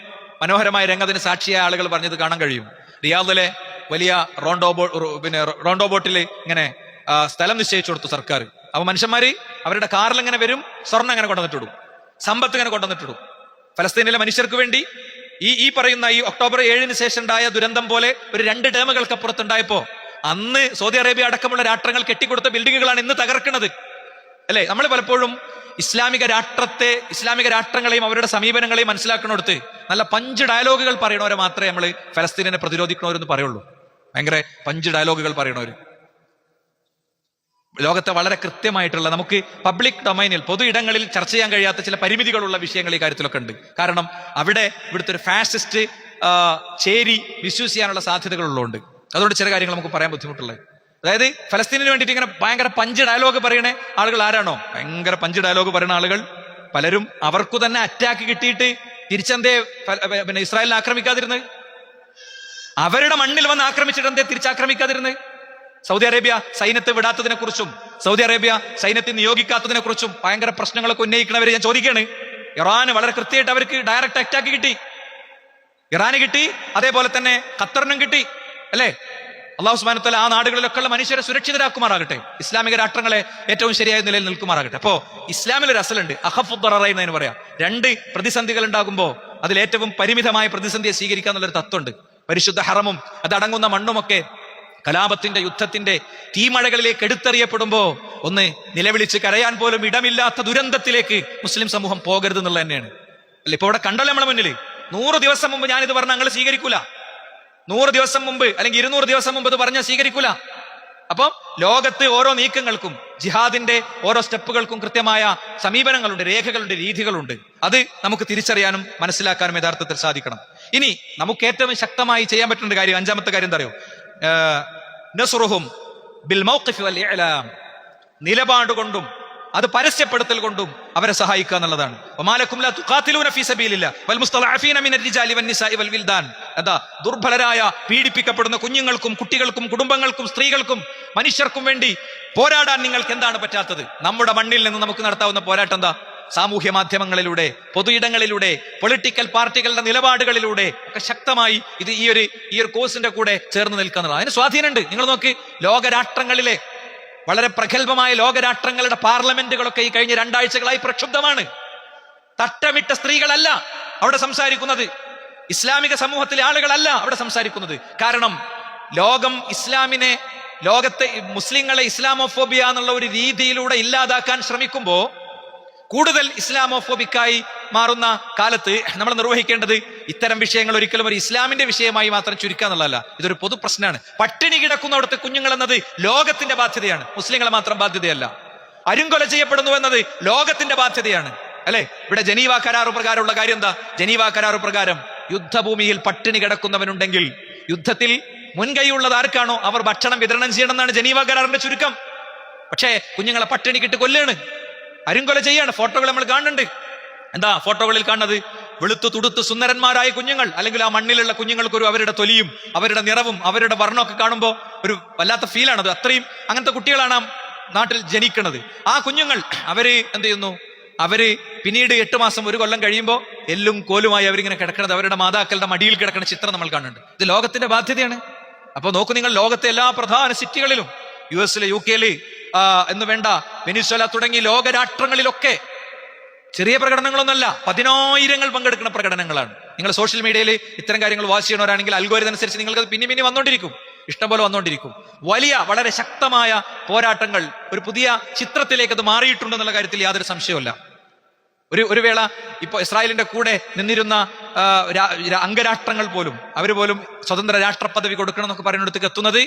Speaker 1: മനോഹരമായ രംഗത്തിന് സാക്ഷിയായ ആളുകൾ പറഞ്ഞത് കാണാൻ കഴിയും. റിയാദിലെ വലിയ റോണ്ടോ ബോട്ടിൽ ഇങ്ങനെ സ്ഥലം നിശ്ചയിച്ചു കൊടുത്തു സർക്കാർ. അപ്പൊ മനുഷ്യന്മാര് അവരുടെ കാറിൽ ഇങ്ങനെ വരും, സ്വർണ്ണം ഇങ്ങനെ കൊണ്ടുവന്നിട്ടിടും, സമ്പത്ത് ഇങ്ങനെ കൊണ്ടുവന്നിട്ടിടും. ഫലസ്തീനിലെ മനുഷ്യർക്ക് വേണ്ടി ഈ പറയുന്ന ഈ ഒക്ടോബർ 7 ശേഷം ഉണ്ടായ ദുരന്തം പോലെ ഒരു 2 ടേമുകൾക്ക് അപ്പുറത്തുണ്ടായപ്പോ അന്ന് സൗദി അറേബ്യ അടക്കമുള്ള രാഷ്ട്രങ്ങൾ കെട്ടിക്കൊടുത്ത ബിൽഡിങ്ങുകളാണ് ഇന്ന് തകർക്കുന്നത് അല്ലെ. നമ്മൾ പലപ്പോഴും ഇസ്ലാമിക രാഷ്ട്രങ്ങളെയും അവരുടെ സമീപനങ്ങളെയും മനസ്സിലാക്കണോടത്ത് നല്ല പഞ്ച് ഡയലോഗുകൾ പറയണവരെ മാത്രമേ നമ്മൾ ഫലസ്തീനെ പ്രതിരോധിക്കണവരെന്ന് പറയുള്ളൂ. ഭയങ്കര പഞ്ച് ഡയലോഗുകൾ പറയണവര്. ലോകത്തെ വളരെ കൃത്യമായിട്ടുള്ള, നമുക്ക് പബ്ലിക് ഡൊമൈനിൽ, പൊതു ഇടങ്ങളിൽ ചർച്ച ചെയ്യാൻ കഴിയാത്ത ചില പരിമിതികളുള്ള വിഷയങ്ങൾ ഈ കാര്യത്തിലൊക്കെ ഉണ്ട്. കാരണം ഇവിടുത്തെ ഒരു ഫാസിസ്റ്റ് ചേരി മിസ്യൂസ് ചെയ്യാനുള്ള സാധ്യതകളുള്ളതുകൊണ്ട് അതുകൊണ്ട് ചില കാര്യങ്ങൾ നമുക്ക് പറയാൻ ബുദ്ധിമുട്ടുള്ളത്. അതായത് ഫലസ്തീനിന് വേണ്ടിയിട്ട് ഇങ്ങനെ ഭയങ്കര പഞ്ച് ഡയലോഗ് പറയണേ ആളുകൾ ആരാണോ, ഭയങ്കര പഞ്ച് ഡയലോഗ് പറയുന്ന ആളുകൾ പലരും അവർക്കു തന്നെ അറ്റാക്ക് കിട്ടിയിട്ട് തിരിച്ചെന്തേ പിന്നെ ഇസ്രായേലിനെ ആക്രമിക്കാതിരുന്നത്? അവരുടെ മണ്ണിൽ വന്ന് ആക്രമിച്ചിട്ട് എന്തേ തിരിച്ചാക്രമിക്കാതിരുന്നത്? സൗദി അറേബ്യ സൈന്യത്തെ വിടാത്തതിനെ കുറിച്ചും സൗദി അറേബ്യ സൈന്യത്തെ നിയോഗിക്കാത്തതിനെ കുറിച്ചും ഭയങ്കര പ്രശ്നങ്ങളൊക്കെ ഉന്നയിക്കുന്നവരെ ഞാൻ ചോദിക്കുകയാണ്. ഇറാന് വളരെ കൃത്യമായിട്ട് അവർക്ക് ഡയറക്റ്റ് അറ്റാക്ക് കിട്ടി, ഇറാന് കിട്ടി, അതേപോലെ തന്നെ ഖത്തറിനും കിട്ടി അല്ലെ. അല്ലാഹു സുബ്ഹാനഹു വ തആല ആ നാടുകളിലൊക്കെ ഉള്ള മനുഷ്യരെ സുരക്ഷിതരാക്കുമാറാകട്ടെ, ഇസ്ലാമിക രാഷ്ട്രങ്ങളെ ഏറ്റവും ശരിയായ നിലയിൽ നിൽക്കുമാറാകട്ടെ. അപ്പോ ഇസ്ലാമിലൊരു അസലുണ്ട്, അഖഫുദ് ദററൈൻ എന്ന് പറയാം. 2 പ്രതിസന്ധികൾ ഉണ്ടാകുമ്പോൾ അതിലേറ്റവും പരിമിതമായ പ്രതിസന്ധിയെ സ്വീകരിക്കുക എന്നുള്ളൊരു തത്വമുണ്ട്. പരിശുദ്ധ ഹറമും അതടങ്ങുന്ന മണ്ണുമൊക്കെ കലാപത്തിന്റെ, യുദ്ധത്തിന്റെ തീമഴകളിലേക്ക് എടുത്തെറിയപ്പെടുമ്പോ ഒന്ന് നിലവിളിച്ച് കരയാൻ പോലും ഇടമില്ലാത്ത ദുരന്തത്തിലേക്ക് മുസ്ലിം സമൂഹം പോകരുത് എന്നുള്ളത് തന്നെയാണ് അല്ലെ. ഇപ്പൊ ഇവിടെ കണ്ടല്ലോ നമ്മളെ മുന്നിൽ. 100 ദിവസം മുമ്പ് ഞാനിത് പറഞ്ഞ ഞങ്ങൾ സ്വീകരിക്കൂല, 100 ദിവസം മുമ്പ് അല്ലെങ്കിൽ 200 ദിവസം മുമ്പ് ഇത് പറഞ്ഞാൽ സ്വീകരിക്കൂല. അപ്പം ലോകത്ത് ഓരോ നീക്കങ്ങൾക്കും, ജിഹാദിന്റെ ഓരോ സ്റ്റെപ്പുകൾക്കും കൃത്യമായ സമീപനങ്ങളുണ്ട്, രേഖകളുണ്ട്, രീതികളുണ്ട്. അത് നമുക്ക് തിരിച്ചറിയാനും മനസ്സിലാക്കാനും യഥാർത്ഥത്തിൽ സാധിക്കണം. ഇനി നമുക്ക് ഏറ്റവും ശക്തമായി ചെയ്യാൻ പറ്റുന്ന കാര്യം, 5ാമത്തെ കാര്യം എന്താ അറിയോ? നസ്റുഹും ബിൽ മൗഖിഫ് വൽ ഇഅലാം, നിലപാട് കൊണ്ടും അത് പരസ്യപ്പെടുത്തൽ കൊണ്ടും അവരെ സഹായിക്കുക എന്നുള്ളതാണ്. വമാലക്കും ലാ തുഖാതിലൂന ഫീ സബീലില്ലാഹ് വൽ മുസ്തളഅഫീന മിനർ റിജാലി വൻ നിസാഇ വൽ വിൽദാൻ. അതാ ദുർബലരായ, പീഡിപ്പിക്കപ്പെടുന്ന കുഞ്ഞുങ്ങൾക്കും കുട്ടികൾക്കും കുടുംബങ്ങൾക്കും സ്ത്രീകൾക്കും മനുഷ്യർക്കും വേണ്ടി പോരാടാൻ നിങ്ങൾക്ക് എന്താണ് പറ്റാത്തത്? നമ്മുടെ മണ്ണിൽ നിന്ന് നമുക്ക് നടത്താവുന്ന പോരാട്ടം എന്താ? സാമൂഹ്യ മാധ്യമങ്ങളിലൂടെ, പൊതു ഇടങ്ങളിലൂടെ, പൊളിറ്റിക്കൽ പാർട്ടികളുടെ നിലപാടുകളിലൂടെ ഒക്കെ ശക്തമായി ഈ ഒരു കോഴ്സിന്റെ കൂടെ ചേർന്ന് നിൽക്കുന്നത്. അതിന് സ്വാധീനമുണ്ട്. നിങ്ങൾ നോക്ക്, ലോകരാഷ്ട്രങ്ങളിലെ വളരെ പ്രഗത്ഭമായ ലോകരാഷ്ട്രങ്ങളുടെ പാർലമെന്റുകളൊക്കെ ഈ കഴിഞ്ഞ 2 ആഴ്ചകളായി പ്രക്ഷുബ്ധമാണ്. തട്ടമിട്ട സ്ത്രീകളല്ല അവിടെ സംസാരിക്കുന്നത്, ഇസ്ലാമിക സമൂഹത്തിലെ ആളുകളല്ല അവിടെ സംസാരിക്കുന്നത്. കാരണം ലോകം ലോകത്തെ മുസ്ലിങ്ങളെ ഇസ്ലാമോഫോബിയ എന്നുള്ള ഒരു രീതിയിലൂടെ ഇല്ലാതാക്കാൻ ശ്രമിക്കുമ്പോ കൂടുതൽ ഇസ്ലാമോഫോബിക്കായി മാറുന്ന കാലത്ത് നമ്മൾ നിർവഹിക്കേണ്ടത് ഇത്തരം വിഷയങ്ങൾ ഒരിക്കലും ഒരു ഇസ്ലാമിന്റെ വിഷയമായി മാത്രം ചുരുക്കുക എന്നുള്ളതല്ല. ഇതൊരു പൊതു പ്രശ്നമാണ്. പട്ടിണി കിടക്കുന്നവിടുത്തെ കുഞ്ഞുങ്ങൾ എന്നത് ലോകത്തിന്റെ ബാധ്യതയാണ്, മുസ്ലിങ്ങളെ മാത്രം ബാധ്യതയല്ല. അരുങ്കൊല ചെയ്യപ്പെടുന്നു എന്നത് ലോകത്തിന്റെ ബാധ്യതയാണ്, അല്ലെ? ഇവിടെ ജനീവ കരാറ് പ്രകാരമുള്ള കാര്യം എന്താ? ജനീവ കരാറ് പ്രകാരം യുദ്ധഭൂമിയിൽ പട്ടിണി കിടക്കുന്നവനുണ്ടെങ്കിൽ യുദ്ധത്തിൽ മുൻകൈയുള്ളത് ആർക്കാണോ അവർ ഭക്ഷണം വിതരണം ചെയ്യണം എന്നാണ് ജനീവ കരാറിന്റെ ചുരുക്കം. പക്ഷേ കുഞ്ഞുങ്ങളെ പട്ടിണിക്കിട്ട് കൊല്ലാണ്, അരുങ്കൊല ചെയ്യാണ്. ഫോട്ടോകൾ നമ്മൾ കാണുന്നുണ്ട്. എന്താ ഫോട്ടോകളിൽ കാണുന്നത്? വെളുത്തു തുടുത്ത് സുന്ദരന്മാരായ കുഞ്ഞുങ്ങൾ, അല്ലെങ്കിൽ ആ മണ്ണിലുള്ള കുഞ്ഞുങ്ങൾക്കൊരു അവരുടെ തൊലിയും അവരുടെ നിറവും അവരുടെ വർണ്ണമൊക്കെ കാണുമ്പോൾ ഒരു വല്ലാത്ത ഫീലാണത്. അത്രയും അങ്ങനത്തെ കുട്ടികളാണ് ആ നാട്ടിൽ ജനിക്കുന്നത്. ആ കുഞ്ഞുങ്ങൾ അവര് എന്ത് ചെയ്യുന്നു? അവര് പിന്നീട് 8 മാസം 1 കൊല്ലം കഴിയുമ്പോൾ എല്ലും കോലുമായി അവരിങ്ങനെ കിടക്കുന്നത്, അവരുടെ മാതാക്കളുടെ മടിയിൽ കിടക്കുന്ന ചിത്രം നമ്മൾ കാണുന്നുണ്ട്. ഇത് ലോകത്തിന്റെ ബാധ്യതയാണ്. അപ്പൊ നോക്കൂ നിങ്ങൾ, ലോകത്തെ എല്ലാ പ്രധാന സിറ്റികളിലും, US UK എന്ന് വേണ്ട, വെനിസ്വേല തുടങ്ങി ലോകരാഷ്ട്രങ്ങളിലൊക്കെ ചെറിയ പ്രകടനങ്ങളൊന്നുമല്ല, 10,000 പങ്കെടുക്കുന്ന പ്രകടനങ്ങളാണ്. നിങ്ങൾ സോഷ്യൽ മീഡിയയിൽ ഇത്തരം കാര്യങ്ങൾ വാച്ച് ചെയ്യണവരാണെങ്കിൽ അൽഗോരിതം അനുസരിച്ച് നിങ്ങൾക്ക് പിന്നെ വന്നുകൊണ്ടിരിക്കും, ഇഷ്ടംപോലെ വന്നുകൊണ്ടിരിക്കും. വലിയ വളരെ ശക്തമായ പോരാട്ടങ്ങൾ ഒരു പുതിയ ചിത്രത്തിലേക്ക് അത് മാറിയിട്ടുണ്ടെന്നുള്ള കാര്യത്തിൽ യാതൊരു സംശയവുമില്ല. ഒരു വേള ഇപ്പൊ ഇസ്രായേലിന്റെ കൂടെ നിന്നിരുന്ന അംഗരാഷ്ട്രങ്ങൾ പോലും അവർ പോലും സ്വതന്ത്ര രാഷ്ട്ര പദവി കൊടുക്കണം എന്നൊക്കെ പറയുന്നിടത്തേക്ക് എത്തുന്നത്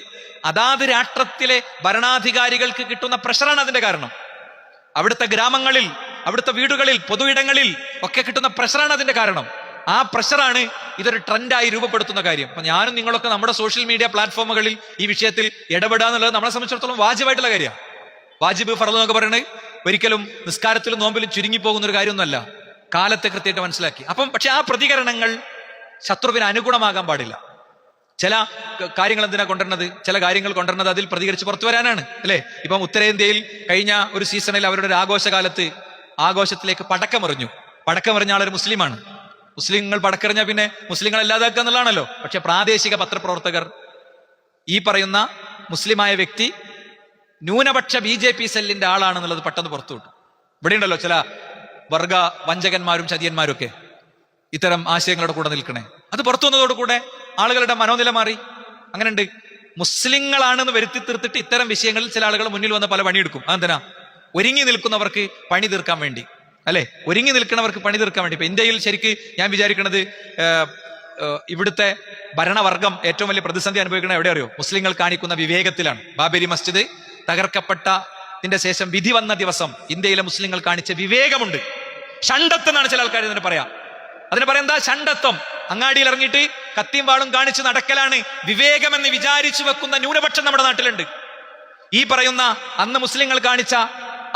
Speaker 1: അതാത് രാഷ്ട്രത്തിലെ ഭരണാധികാരികൾക്ക് കിട്ടുന്ന പ്രഷറാണ് അതിന്റെ കാരണം. അവിടുത്തെ ഗ്രാമങ്ങളിൽ, അവിടുത്തെ വീടുകളിൽ, പൊതു ഇടങ്ങളിൽ ഒക്കെ കിട്ടുന്ന പ്രഷറാണ് അതിന്റെ കാരണം. ആ പ്രഷറാണ് ഇതൊരു ട്രെൻഡായി രൂപപ്പെടുത്തുന്ന കാര്യം. അപ്പൊ ഞാനും നിങ്ങളൊക്കെ നമ്മുടെ സോഷ്യൽ മീഡിയ പ്ലാറ്റ്ഫോമുകളിൽ ഈ വിഷയത്തിൽ ഇടപെടുക എന്നുള്ളത് നമ്മളെ സംബന്ധിച്ചിടത്തോളം വാജിബായിട്ടുള്ള കാര്യമാണ്. വാജിബ് ഫർദ് എന്നൊക്കെ പറയുന്നത് ഒരിക്കലും നിസ്കാരത്തിലും നോമ്പിലും ചുരുങ്ങി പോകുന്ന ഒരു കാര്യമൊന്നുമല്ല, കാലത്തെ കൃത്യമായിട്ട് മനസ്സിലാക്കി. പക്ഷെ ആ പ്രതികരണങ്ങൾ ശത്രുവിന് അനുഗുണമാകാൻ പാടില്ല. ചില കാര്യങ്ങൾ എന്തിനാ കൊണ്ടുവരുന്നത്? ചില കാര്യങ്ങൾ കൊണ്ടുവരുന്നത് അതിൽ പ്രതികരിച്ച് പുറത്തു വരാനാണ്, അല്ലെ? ഇപ്പം ഉത്തരേന്ത്യയിൽ കഴിഞ്ഞ ഒരു സീസണിൽ അവരുടെ ഒരു ആഘോഷകാലത്ത് ആഘോഷത്തിലേക്ക് പടക്കമെറിഞ്ഞ ആളൊരു മുസ്ലിമാണ്. മുസ്ലിങ്ങൾ പടക്കെറിഞ്ഞാൽ പിന്നെ മുസ്ലിങ്ങൾ അല്ലാതാക്കുക എന്നുള്ളതാണല്ലോ. പക്ഷെ പ്രാദേശിക പത്രപ്രവർത്തകർ ഈ പറയുന്ന മുസ്ലിമായ വ്യക്തി ന്യൂനപക്ഷ BJP സെല്ലിന്റെ ആളാണെന്നുള്ളത് പെട്ടെന്ന് പുറത്തുവിട്ടു. ഇവിടെ ഉണ്ടല്ലോ ചില വർഗ വഞ്ചകന്മാരും ചതിയന്മാരും ഒക്കെ ഇത്തരം ആശയങ്ങളുടെ കൂടെ നിൽക്കണേ. അത് പുറത്തു വന്നതോടുകൂടെ ആളുകളുടെ മനോനില മാറി. അങ്ങനെയുണ്ട്, മുസ്ലിങ്ങളാണെന്ന് വരുത്തി തീർത്തിട്ട് ഇത്തരം വിഷയങ്ങളിൽ ചില ആളുകൾ മുന്നിൽ വന്ന് പല പണിയെടുക്കും. അതെന്തിനാ? ഒരുങ്ങി നിൽക്കുന്നവർക്ക് പണി തീർക്കാൻ വേണ്ടി, അല്ലെ? ഒരുങ്ങി നിൽക്കുന്നവർക്ക് പണി തീർക്കാൻ വേണ്ടി. ഇപ്പൊ ഇന്ത്യയിൽ ശരിക്ക് ഞാൻ വിചാരിക്കുന്നത് ഇവിടുത്തെ ഭരണവർഗം ഏറ്റവും വലിയ പ്രതിസന്ധി അനുഭവിക്കുന്നത് എവിടെ അറിയോ? മുസ്ലിങ്ങൾ കാണിക്കുന്ന വിവേകത്തിലാണ്. ബാബരി മസ്ജിദ് തകർക്കപ്പെട്ടതിന്റെ ശേഷം വിധി വന്ന ദിവസം ഇന്ത്യയിലെ മുസ്ലിങ്ങൾ കാണിച്ച വിവേകമുണ്ട്. ഷണ്ടത്വം എന്നാണ് ചില ആൾക്കാർ ഇതിന് പറയാം. അതിന് പറയാം എന്താ? ഷണ്ടത്വം. അങ്ങാടിയിൽ ഇറങ്ങിയിട്ട് കത്തിയും വാളും കാണിച്ച് നടക്കലാണ് വിവേകമെന്ന് വിചാരിച്ചു വെക്കുന്ന ന്യൂനപക്ഷം നമ്മുടെ നാട്ടിലുണ്ട്. ഈ പറയുന്ന അന്ന് മുസ്ലിങ്ങൾ കാണിച്ച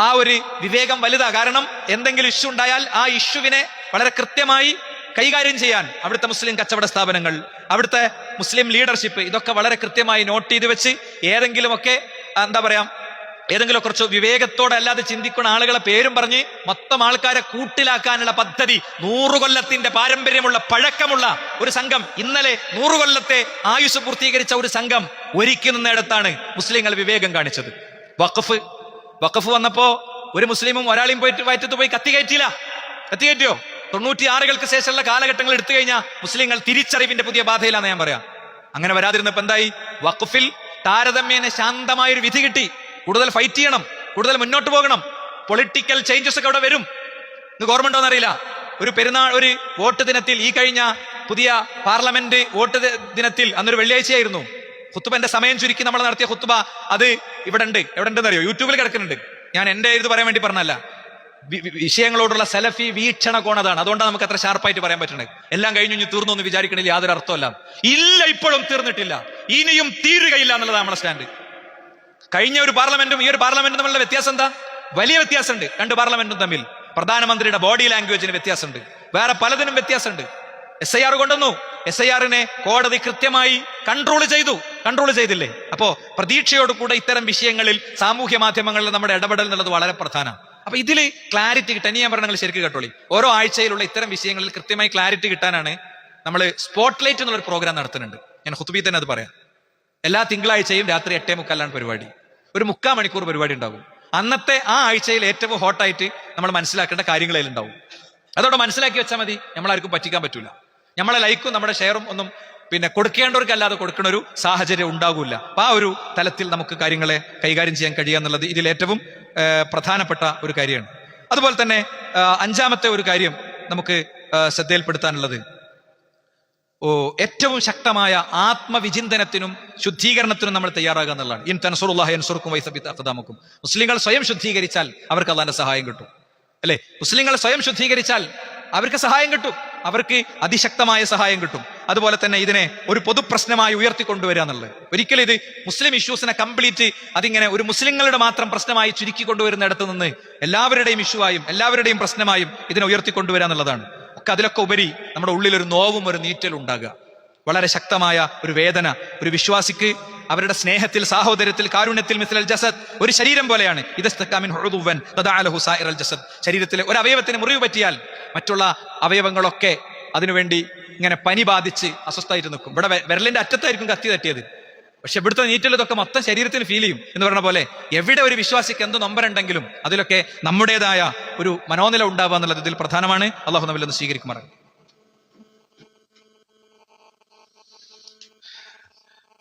Speaker 1: ആ ഒരു വിവേകം വലുതാ. കാരണം എന്തെങ്കിലും ഇഷ്യൂ ഉണ്ടായാൽ ആ ഇഷ്യൂവിനെ വളരെ കൃത്യമായി കൈകാര്യം ചെയ്യാൻ അവിടുത്തെ മുസ്ലിം കച്ചവട സ്ഥാപനങ്ങൾ, അവിടുത്തെ മുസ്ലിം ലീഡർഷിപ്പ് ഇതൊക്കെ വളരെ കൃത്യമായി നോട്ട് ചെയ്ത് വെച്ച് ഏതെങ്കിലുമൊക്കെ എന്താ പറയാ, ഏതെങ്കിലും കുറച്ച് വിവേകത്തോടെ അല്ലാതെ ചിന്തിക്കുന്ന ആളുകളെ പേരും പറഞ്ഞ് മൊത്തം ആൾക്കാരെ കൂട്ടിലാക്കാനുള്ള പദ്ധതി 100 കൊല്ലത്തിന്റെ പാരമ്പര്യമുള്ള പഴക്കമുള്ള ഒരു സംഘം, ഇന്നലെ 100 കൊല്ലത്തെ ആയുസ് പൂർത്തീകരിച്ച ഒരു സംഘം ഒരുക്കി നിന്നിടത്താണ് മുസ്ലിങ്ങൾ വിവേകം കാണിച്ചത്. വഖഫ് വന്നപ്പോ ഒരു മുസ്ലിമും ഒരാളെയും പോയിട്ട് വയറ്റത്ത് പോയി കത്തി കയറ്റിയോ? 96 ശേഷമുള്ള കാലഘട്ടങ്ങൾ എടുത്തു കഴിഞ്ഞാൽ മുസ്ലിങ്ങൾ തിരിച്ചറിവിന്റെ പുതിയ ബാധയിലാന്ന് ഞാൻ പറയാം. അങ്ങനെ വരാതിരുന്നപ്പോ എന്തായി? വഖഫിൽ താരതമ്യേന ശാന്തമായൊരു വിധി കിട്ടി. കൂടുതൽ ഫൈറ്റ് ചെയ്യണം, കൂടുതൽ മുന്നോട്ട് പോകണം, പൊളിറ്റിക്കൽ ചേഞ്ചസ് ഒക്കെ അവിടെ വരും. നിങ്ങൾക്ക് ഓർമ്മ ഉണ്ടോന്ന് അറിയില്ല, ഒരു പെരുന്നാൾ, ഒരു വോട്ട് ദിനത്തിൽ, ഈ കഴിഞ്ഞ പുതിയ പാർലമെന്റ് വോട്ട് ദിനത്തിൽ, അന്നൊരു വെള്ളിയാഴ്ചയായിരുന്നു, ഖുത്ബന്റെ സമയം ചുരുക്കി നമ്മൾ നടത്തിയ ഖുത്ബ അത് ഇവിടെ ഉണ്ട്. എവിടെ ഉണ്ടെന്ന് അറിയോ? യൂട്യൂബിൽ കിടക്കുന്നുണ്ട്. ഞാൻ എന്റെ ഇത് പറയാൻ വേണ്ടി പറഞ്ഞല്ല, വിഷയങ്ങളോടുള്ള സലഫി വീക്ഷണ കോണതാണ്. അതുകൊണ്ടാണ് നമുക്ക് അത്ര ഷാർപ്പായിട്ട് പറയാൻ പറ്റുന്നത്. എല്ലാം കഴിഞ്ഞു തീർന്നു എന്ന് വിചാരിക്കണില്ല, യാതൊരു അർത്ഥമല്ല. ഇല്ല, ഇപ്പോഴും തീർന്നിട്ടില്ല, ഇനിയും തീരുകയില്ല എന്നുള്ളതാണ് നമ്മുടെ സ്റ്റാൻഡ്. കഴിഞ്ഞ ഒരു പാർലമെന്റും ഈ ഒരു പാർലമെന്റും തമ്മിലുള്ള വ്യത്യാസം എന്താ? വലിയ വ്യത്യാസമുണ്ട്. 2 പാർലമെന്റും തമ്മിൽ. പ്രധാനമന്ത്രിയുടെ ബോഡി ലാംഗ്വേജിന് വ്യത്യാസമുണ്ട്, വേറെ പലതിനും വ്യത്യാസമുണ്ട്. SIR കൊണ്ടുവന്നു. SIR-നെ കോടതി കൃത്യമായി കൺട്രോൾ ചെയ്തില്ലേ? അപ്പോ പ്രതീക്ഷയോടുകൂടെ ഇത്തരം വിഷയങ്ങളിൽ സാമൂഹ്യ മാധ്യമങ്ങളിൽ നമ്മുടെ ഇടപെടൽ എന്നുള്ളത് വളരെ പ്രധാനമാണ്. അപ്പൊ ഇതിൽ ക്ലാരിറ്റി കിട്ടാൻ, ഞാൻ പറഞ്ഞ ശരിക്കും കേട്ടോളി, ഓരോ ആഴ്ചയിലുള്ള ഇത്തരം വിഷയങ്ങളിൽ കൃത്യമായി ക്ലാരിറ്റി കിട്ടാനാണ് നമ്മൾ സ്പോട്ട്ലൈറ്റ് എന്നുള്ളൊരു പ്രോഗ്രാം നടത്തുന്നുണ്ട്. ഞാൻ ഖുത്ബയിൽ തന്നെ അത് പറയാം. എല്ലാ തിങ്കളാഴ്ചയും രാത്രി 8:45 പരിപാടി, ഒരു 3/4 മണിക്കൂർ പരിപാടി ഉണ്ടാവും. അന്നത്തെ ആ ആഴ്ചയിൽ ഏറ്റവും ഹോട്ടായിട്ട് നമ്മൾ മനസ്സിലാക്കേണ്ട കാര്യങ്ങളിൽ ഉണ്ടാവും. അതോടെ മനസ്സിലാക്കി വെച്ചാൽ മതി. നമ്മളാർക്കും പറ്റിക്കാൻ പറ്റൂല. നമ്മളെ ലൈക്കും നമ്മുടെ ഷെയറും ഒന്നും പിന്നെ കൊടുക്കേണ്ടവർക്കല്ലാതെ കൊടുക്കുന്ന ഒരു സാഹചര്യം ഉണ്ടാകില്ല. അപ്പൊ ആ ഒരു തലത്തിൽ നമുക്ക് കാര്യങ്ങളെ കൈകാര്യം ചെയ്യാൻ കഴിയുക എന്നുള്ളത് ഇതിൽ ഏറ്റവും പ്രധാനപ്പെട്ട ഒരു കാര്യമാണ്. അതുപോലെ തന്നെ അഞ്ചാമത്തെ ഒരു കാര്യം നമുക്ക് ശ്രദ്ധയിൽപ്പെടുത്താനുള്ളത്, ഏറ്റവും ശക്തമായ ആത്മവിചിന്തനത്തിനും ശുദ്ധീകരണത്തിനും നമ്മൾ തയ്യാറാകുക എന്നുള്ളതാണ്. ഇൻ തൻസുറുല്ലാഹി യൻസുറുക്കും വയസബിത്ത് അഖ്ദാമക്കും. മുസ്ലിങ്ങൾ സ്വയം ശുദ്ധീകരിച്ചാൽ അവർക്ക് അള്ളാന്റെ സഹായം കിട്ടും, അല്ലെ? മുസ്ലിങ്ങൾ സ്വയം ശുദ്ധീകരിച്ചാൽ അവർക്ക് സഹായം കിട്ടും, അവർക്ക് അതിശക്തമായ സഹായം കിട്ടും. അതുപോലെ തന്നെ ഇതിനെ ഒരു പൊതുപ്രശ്നമായി ഉയർത്തിക്കൊണ്ടുവരിക എന്നുള്ളത്. ഒരിക്കലും ഇത് മുസ്ലിം ഇഷ്യൂസിനെ കംപ്ലീറ്റ് അതിങ്ങനെ ഒരു മുസ്ലിങ്ങളുടെ മാത്രം പ്രശ്നമായി ചുരുക്കി കൊണ്ടുവരുന്നിടത്ത് നിന്ന് എല്ലാവരുടെയും ഇഷ്യൂവായും എല്ലാവരുടെയും പ്രശ്നമായും ഇതിനെ ഉയർത്തിക്കൊണ്ടുവരിക എന്നുള്ളതാണ്. അതിലൊക്കെ ഉപരി നമ്മുടെ ഉള്ളിൽ ഒരു നോവും ഒരു നീറ്റലും ഉണ്ടാകുക, വളരെ ശക്തമായ ഒരു വേദന. ഒരു വിശ്വാസിക്ക് അവരുടെ സ്നേഹത്തിൽ, സാഹോദര്യത്തിൽ, കാരുണ്യത്തിൽ മിസ്ലൽ ജസദ്, ഒരു ശരീരം പോലെയാണ്. ശരീരത്തിലെ ഒരു അവയവത്തിന് മുറിവ് പറ്റിയാൽ മറ്റുള്ള അവയവങ്ങളൊക്കെ അതിനുവേണ്ടി ഇങ്ങനെ പനി ബാധിച്ച് അസ്വസ്ഥമായിട്ട് നിൽക്കും. ഇവിടെ വിരലിന്റെ അറ്റത്തായിരിക്കും കത്തി തട്ടിയത്, പക്ഷെ ഇവിടുത്തെ നീറ്റൽ ഇതൊക്കെ മൊത്തം ശരീരത്തിന് ഫീൽ ചെയ്യും എന്ന് പറഞ്ഞ പോലെ എവിടെ ഒരു വിശ്വാസിക്ക് എന്ത് നൊമ്പരുണ്ടെങ്കിലും അതിലൊക്കെ നമ്മുടേതായ ഒരു മനോനില ഉണ്ടാവുക എന്നുള്ളത് ഇതിൽ പ്രധാനമാണ്. അള്ളാഹു നമ്മിൽ ഒന്ന് സ്വീകരിക്കുമാറാണ്.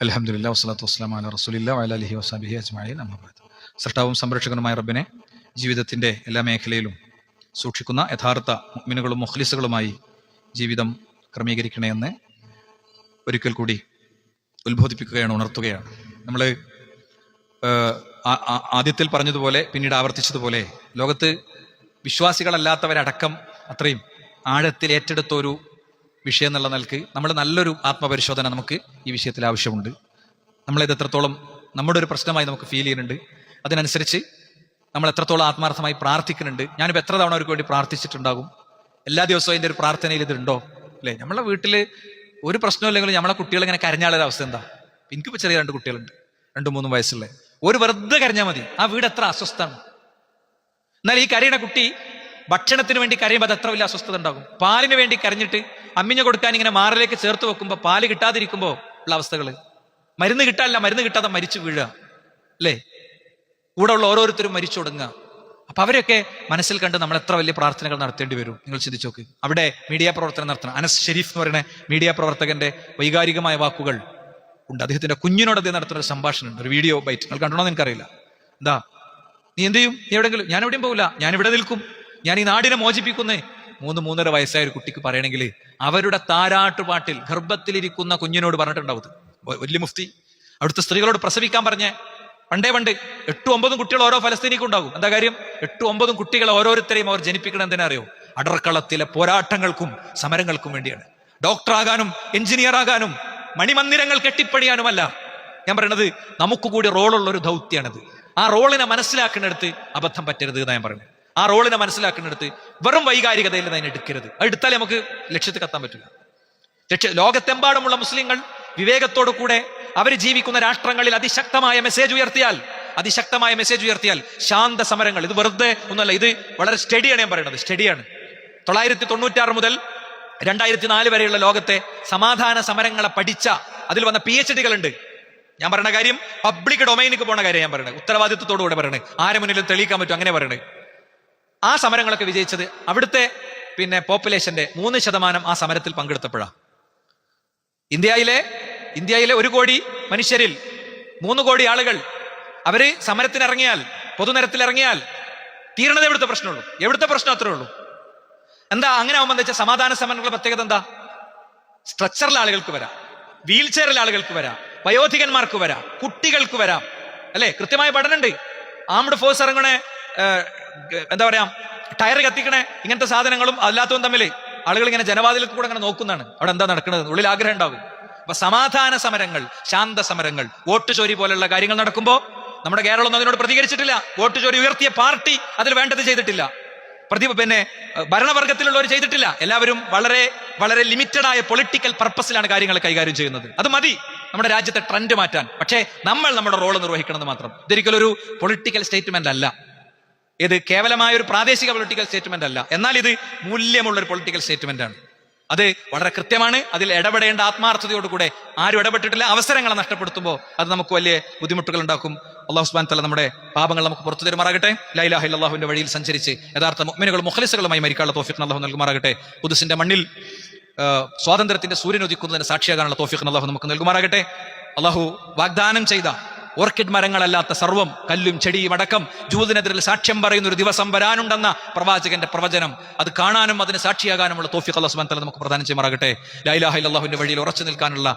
Speaker 1: അൽഹംദുലില്ലാഹി വസ്സലാത്തു വസ്സലാമു അലാ റസൂലില്ലാഹി വഅലാ ആലിഹി വസഹ്ബിഹി അജ്മഈൻ. അമ്മാ ബഅദ്. സൃഷ്ടാവും സംരക്ഷകനുമായ റബ്ബിനെ ജീവിതത്തിന്റെ എല്ലാ മേഖലയിലും സൂക്ഷിക്കുന്ന യഥാർത്ഥ മുഅ്മിനുകളും മുഖ്ലിസുകളുമായി ജീവിതം ക്രമീകരിക്കണേ എന്ന് ഒരിക്കൽ കൂടി ഉത്ബോധിപ്പിക്കുകയാണ്, ഉണർത്തുകയാണ്. നമ്മൾ ആദ്യത്തിൽ പറഞ്ഞതുപോലെ പിന്നീട് ആവർത്തിച്ചതുപോലെ ലോകത്ത് വിശ്വാസികളല്ലാത്തവരടക്കം അത്രയും ആഴത്തിൽ ഏറ്റെടുത്ത ഒരു വിഷയം എന്നുള്ള നിലക്ക് നമ്മൾ നല്ലൊരു ആത്മപരിശോധന നമുക്ക് ഈ വിഷയത്തിൽ ആവശ്യമുണ്ട്. നമ്മളിത് എത്രത്തോളം നമ്മുടെ ഒരു പ്രശ്നമായി നമുക്ക് ഫീൽ ചെയ്യുന്നുണ്ട്, അതിനനുസരിച്ച് നമ്മൾ എത്രത്തോളം ആത്മാർത്ഥമായി പ്രാർത്ഥിക്കുന്നുണ്ട്. ഞാനിപ്പോൾ എത്ര തവണ അവർക്ക് വേണ്ടി പ്രാർത്ഥിച്ചിട്ടുണ്ടാകും, എല്ലാ ദിവസവും അതിൻ്റെ ഒരു പ്രാർത്ഥനയിൽ ഇതുണ്ടോ, അല്ലേ? നമ്മളെ വീട്ടിൽ ഒരു പ്രശ്നമില്ലെങ്കിലും നമ്മളെ കുട്ടികൾ ഇങ്ങനെ കരഞ്ഞാളൊരു അവസ്ഥ എന്താ? എനിക്കിപ്പോൾ ചെറിയ 2 കുട്ടികളുണ്ട്, 2-3 വയസ്സുള്ള. ഒരു വെറുതെ കരഞ്ഞാൽ മതി, ആ വീട് എത്ര അസ്വസ്ഥമാണ്. എന്നാൽ ഈ കരയുന്ന കുട്ടി ഭക്ഷണത്തിന് വേണ്ടി കരയുമ്പോൾ അത് എത്ര വലിയ അസ്വസ്ഥത ഉണ്ടാകും. പാലിന് വേണ്ടി കരഞ്ഞിട്ട് അമ്മിഞ്ഞ കൊടുക്കാൻ ഇങ്ങനെ മാറിലേക്ക് ചേർത്ത് വെക്കുമ്പോൾ പാല് കിട്ടാതിരിക്കുമ്പോൾ ഉള്ള അവസ്ഥകൾ, മരുന്ന് കിട്ടാനില്ല, മരുന്ന് കിട്ടാതെ മരിച്ചു വീഴുക, അല്ലേ? കൂടെ ഉള്ള ഓരോരുത്തരും മരിച്ചു തുടങ്ങുക. അപ്പൊ അവരൊക്കെ മനസ്സിൽ കണ്ട് നമ്മൾ എത്ര വലിയ പ്രാർത്ഥനകൾ നടത്തേണ്ടി വരും. നിങ്ങൾ ചിന്തിച്ചു നോക്ക്. അവിടെ മീഡിയ പ്രവർത്തനം നടത്തണം. അനസ് ഷെരീഫ് എന്ന് പറയുന്ന മീഡിയ പ്രവർത്തകന്റെ വൈകാരികമായ വാക്കുകൾ ഉണ്ട്. അദ്ദേഹത്തിന്റെ കുഞ്ഞിനോട് അദ്ദേഹം നടത്തുന്ന ഒരു സംഭാഷണം ഉണ്ട്, ഒരു വീഡിയോ ബൈറ്റ്. നിങ്ങൾ കണ്ടോന്ന് എനിക്കറിയില്ല. എന്താ, നീ എന്ത് ചെയ്യും? നീ എവിടെയെങ്കിലും? ഞാൻ എവിടെയും പോകില്ല, ഞാൻ ഇവിടെ നിൽക്കും, ഞാൻ ഈ നാടിനെ മോചിപ്പിക്കുന്നേ. 3-3.5 വയസ്സായ ഒരു കുട്ടിക്ക് പറയണമെങ്കിൽ അവരുടെ താരാട്ടുപാട്ടിൽ ഗർഭത്തിലിരിക്കുന്ന കുഞ്ഞിനോട് പറഞ്ഞിട്ടുണ്ടാവും. വലിയ മുഫ്തി അവിടുത്തെ സ്ത്രീകളോട് പ്രസവിക്കാൻ പറഞ്ഞ പണ്ട് 8-9 കുട്ടികൾ ഓരോ ഫലസ്തീനിക്കും ഉണ്ടാകും. എന്താ കാര്യം? 8-9 കുട്ടികളെ ഓരോരുത്തരെയും അവർ ജനിപ്പിക്കണം. എന്തിനാ അറിയോ? അടർക്കളത്തിലെ പോരാട്ടങ്ങൾക്കും സമരങ്ങൾക്കും വേണ്ടിയാണ്. ഡോക്ടറാകാനും എഞ്ചിനീയർ ആകാനും മണിമന്ദിരങ്ങൾ കെട്ടിപ്പണിയാനുമല്ല. ഞാൻ പറയണത് നമുക്ക് കൂടി റോളുള്ള ഒരു ദൗത്യമാണിത്. ആ റോളിനെ മനസ്സിലാക്കുന്നിടത്ത് അബദ്ധം പറ്റരുത് എന്നാ ഞാൻ പറയുന്നത്. ആ റോളിനെ മനസ്സിലാക്കുന്നിടത്ത് വെറും വൈകാരികതയിൽ അതിനെ എടുക്കരുത്. അത് എടുത്താലേ നമുക്ക് ലക്ഷ്യത്തിൽ എത്താൻ പറ്റില്ല. ലോകത്തെമ്പാടുമുള്ള മുസ്ലിങ്ങൾ വിവേകത്തോടു കൂടെ അവർ ജീവിക്കുന്ന രാഷ്ട്രങ്ങളിൽ അതിശക്തമായ മെസ്സേജ് ഉയർത്തിയാൽ ശാന്ത സമരങ്ങൾ, ഇത് വെറുതെ ഒന്നല്ല, ഇത് വളരെ സ്റ്റഡിയാണ്. ഞാൻ പറയുന്നത് സ്റ്റഡിയാണ്. 1996 മുതൽ 2004 വരെയുള്ള ലോകത്തെ സമാധാന സമരങ്ങളെ പഠിച്ച അതിൽ വന്ന PhD-കളുണ്ട്. ഞാൻ പറയുന്ന കാര്യം പബ്ലിക് ഡൊമൈനിക്ക് പോണ കാര്യം ഞാൻ പറയുന്നത്, ഉത്തരവാദിത്വത്തോടുകൂടെ പറയണേ, ആരെ മുന്നിലും തെളിയിക്കാൻ പറ്റും, അങ്ങനെ പറയണേ. ആ സമരങ്ങളൊക്കെ വിജയിച്ചത് അവിടുത്തെ പോപ്പുലേഷന്റെ 3% ആ സമരത്തിൽ പങ്കെടുത്തപ്പോഴാണ്. ഇന്ത്യയിലെ 1 കോടി മനുഷ്യരിൽ 3 കോടി ആളുകൾ അവര് സമരത്തിനിറങ്ങിയാൽ, പൊതുനിരത്തിലിറങ്ങിയാൽ തീരണത് എവിടുത്തെ പ്രശ്നമുള്ളൂ, എവിടുത്തെ പ്രശ്നം അത്രേ ഉള്ളൂ. എന്താ അങ്ങനെ ആവുമ്പോൾ എന്താ വെച്ചാൽ സമാധാന സമരങ്ങളുടെ പ്രത്യേകത എന്താ? സ്ട്രക്ചറിലെ ആളുകൾക്ക് വരാം, വീൽ ചെയറിലെ ആളുകൾക്ക് വരാം, വയോധികന്മാർക്ക് വരാം, കുട്ടികൾക്ക് വരാം, അല്ലെ? കൃത്യമായ പഠനമുണ്ട്. ആംഡ് ഫോഴ്സ് ഇറങ്ങണേ, എന്താ പറയാ, ടയർ കത്തിക്കണേ, ഇങ്ങനത്തെ സാധനങ്ങളും അല്ലാത്തതും തമ്മിൽ ആളുകൾ ഇങ്ങനെ ജനവാതിൽ കൂടെ അങ്ങനെ നോക്കുന്നതാണ്. അവിടെ എന്താ നടക്കുന്നത് ഉള്ളിൽ ആഗ്രഹം ഉണ്ടാകും. അപ്പൊ സമാധാന സമരങ്ങൾ, ശാന്ത സമരങ്ങൾ, വോട്ട് ചോരി പോലുള്ള കാര്യങ്ങൾ നടക്കുമ്പോൾ നമ്മുടെ കേരളം ഒന്നും അതിനോട് പ്രതികരിച്ചിട്ടില്ല. വോട്ട് ചോരി ഉയർത്തിയ പാർട്ടി അതിൽ വേണ്ടത് ചെയ്തിട്ടില്ല. ഭരണവർഗത്തിലുള്ളവർ ചെയ്തിട്ടില്ല. എല്ലാവരും വളരെ വളരെ ലിമിറ്റഡ് ആയ പൊളിറ്റിക്കൽ പർപ്പസിലാണ് കാര്യങ്ങൾ കൈകാര്യം ചെയ്യുന്നത്. അത് മതി നമ്മുടെ രാജ്യത്തെ ട്രെൻഡ് മാറ്റാൻ. പക്ഷേ നമ്മൾ നമ്മുടെ റോള് നിർവഹിക്കണമെന്ന് മാത്രം. ഇതൊരിക്കലും ഒരു പൊളിറ്റിക്കൽ സ്റ്റേറ്റ്മെന്റ് അല്ല, ഇത് കേവലമായ ഒരു പ്രാദേശിക പൊളിറ്റിക്കൽ സ്റ്റേറ്റ്മെന്റ് അല്ല. എന്നാൽ ഇത് മൂല്യമുള്ള ഒരു പൊളിറ്റിക്കൽ സ്റ്റേറ്റ്മെന്റ് ആണ്. അത് വളരെ കൃത്യമാണ്. അതിൽ ഇടപെടേണ്ട ആത്മാർത്ഥതയോടുകൂടെ ആരും ഇടപെട്ടിട്ടില്ല. അവസരങ്ങളെ നഷ്ടപ്പെടുത്തുമ്പോൾ അത് നമുക്ക് വലിയ ബുദ്ധിമുട്ടുകൾ ഉണ്ടാക്കും. അല്ലാഹു സുബ്ഹാനഹു വ തആല നമ്മുടെ പാപങ്ങൾ നമുക്ക് പുറത്തു തരുമാറാകട്ടെ. ലാ ഇലാഹ ഇല്ലല്ലാഹുവിന്റെ വഴിയിൽ സഞ്ചരിച്ച് യഥാർത്ഥ മുഅ്മിനുകളും മുഖ്ലിസുകളുമായി മരിക്കാനുള്ള തൗഫീഖ് അല്ലാഹു നൽകുമാറാകട്ടെ. ഖുദ്സിന്റെ മണ്ണിൽ സ്വാതന്ത്ര്യത്തിന്റെ സൂര്യൻ ഉദിക്കുന്നതിന് സാക്ഷിയാകാനുള്ള തൗഫീഖ് അല്ലാഹു നമുക്ക് നൽകുമാറാകട്ടെ. അല്ലാഹു വാഗ്ദാനം ചെയ്ത ഓർക്കിഡ് മരങ്ങളല്ലാത്ത സർവ്വം, കല്ലും ചെടിയും അടക്കം ജൂതിനെതിരിൽ സാക്ഷ്യം പറയുന്ന ഒരു ദിവസം വരാനുണ്ടെന്ന പ്രവാചകന്റെ പ്രവചനം, അത് കാണാനും അതിന് സാക്ഷിയാകാനുമുള്ള തൗഫീഖ് അല്ലാഹു സുബ്ഹാനഹു വ തആല നമുക്ക് പ്രദാനം ചെയ്യുമാറാകട്ടെ. ലാ ഇലാഹ ഇല്ലല്ലാഹുവിന്റെ വഴിയിൽ ഉറച്ചു നിൽക്കാനുള്ള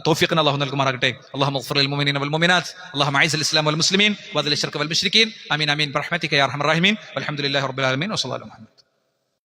Speaker 1: തൗഫീഖിനെ അല്ലാഹു നൽകുമാറാകട്ടെ. അല്ലാഹുമ്മ ഗ്ഫിർ ലിൽ മുഅ്മിനീന വൽ മുഅ്മിനാത്ത്, അല്ലാഹുമ്മ അഇസ്ൽ ഇസ്ലാം വൽ മുസ്ലിമീൻ വദിൽ ശിർക്ക് വൽ മുശ്രിക്കീൻ. ആമീൻ ആമീൻ ബിറഹ്മതിക യാ അർഹമർ റഹീമീൻ. വൽഹംദുലില്ലാഹി റബ്ബിൽ ആലമീൻ. വസല്ലല്ലാഹു അലൈഹി വസല്ലം.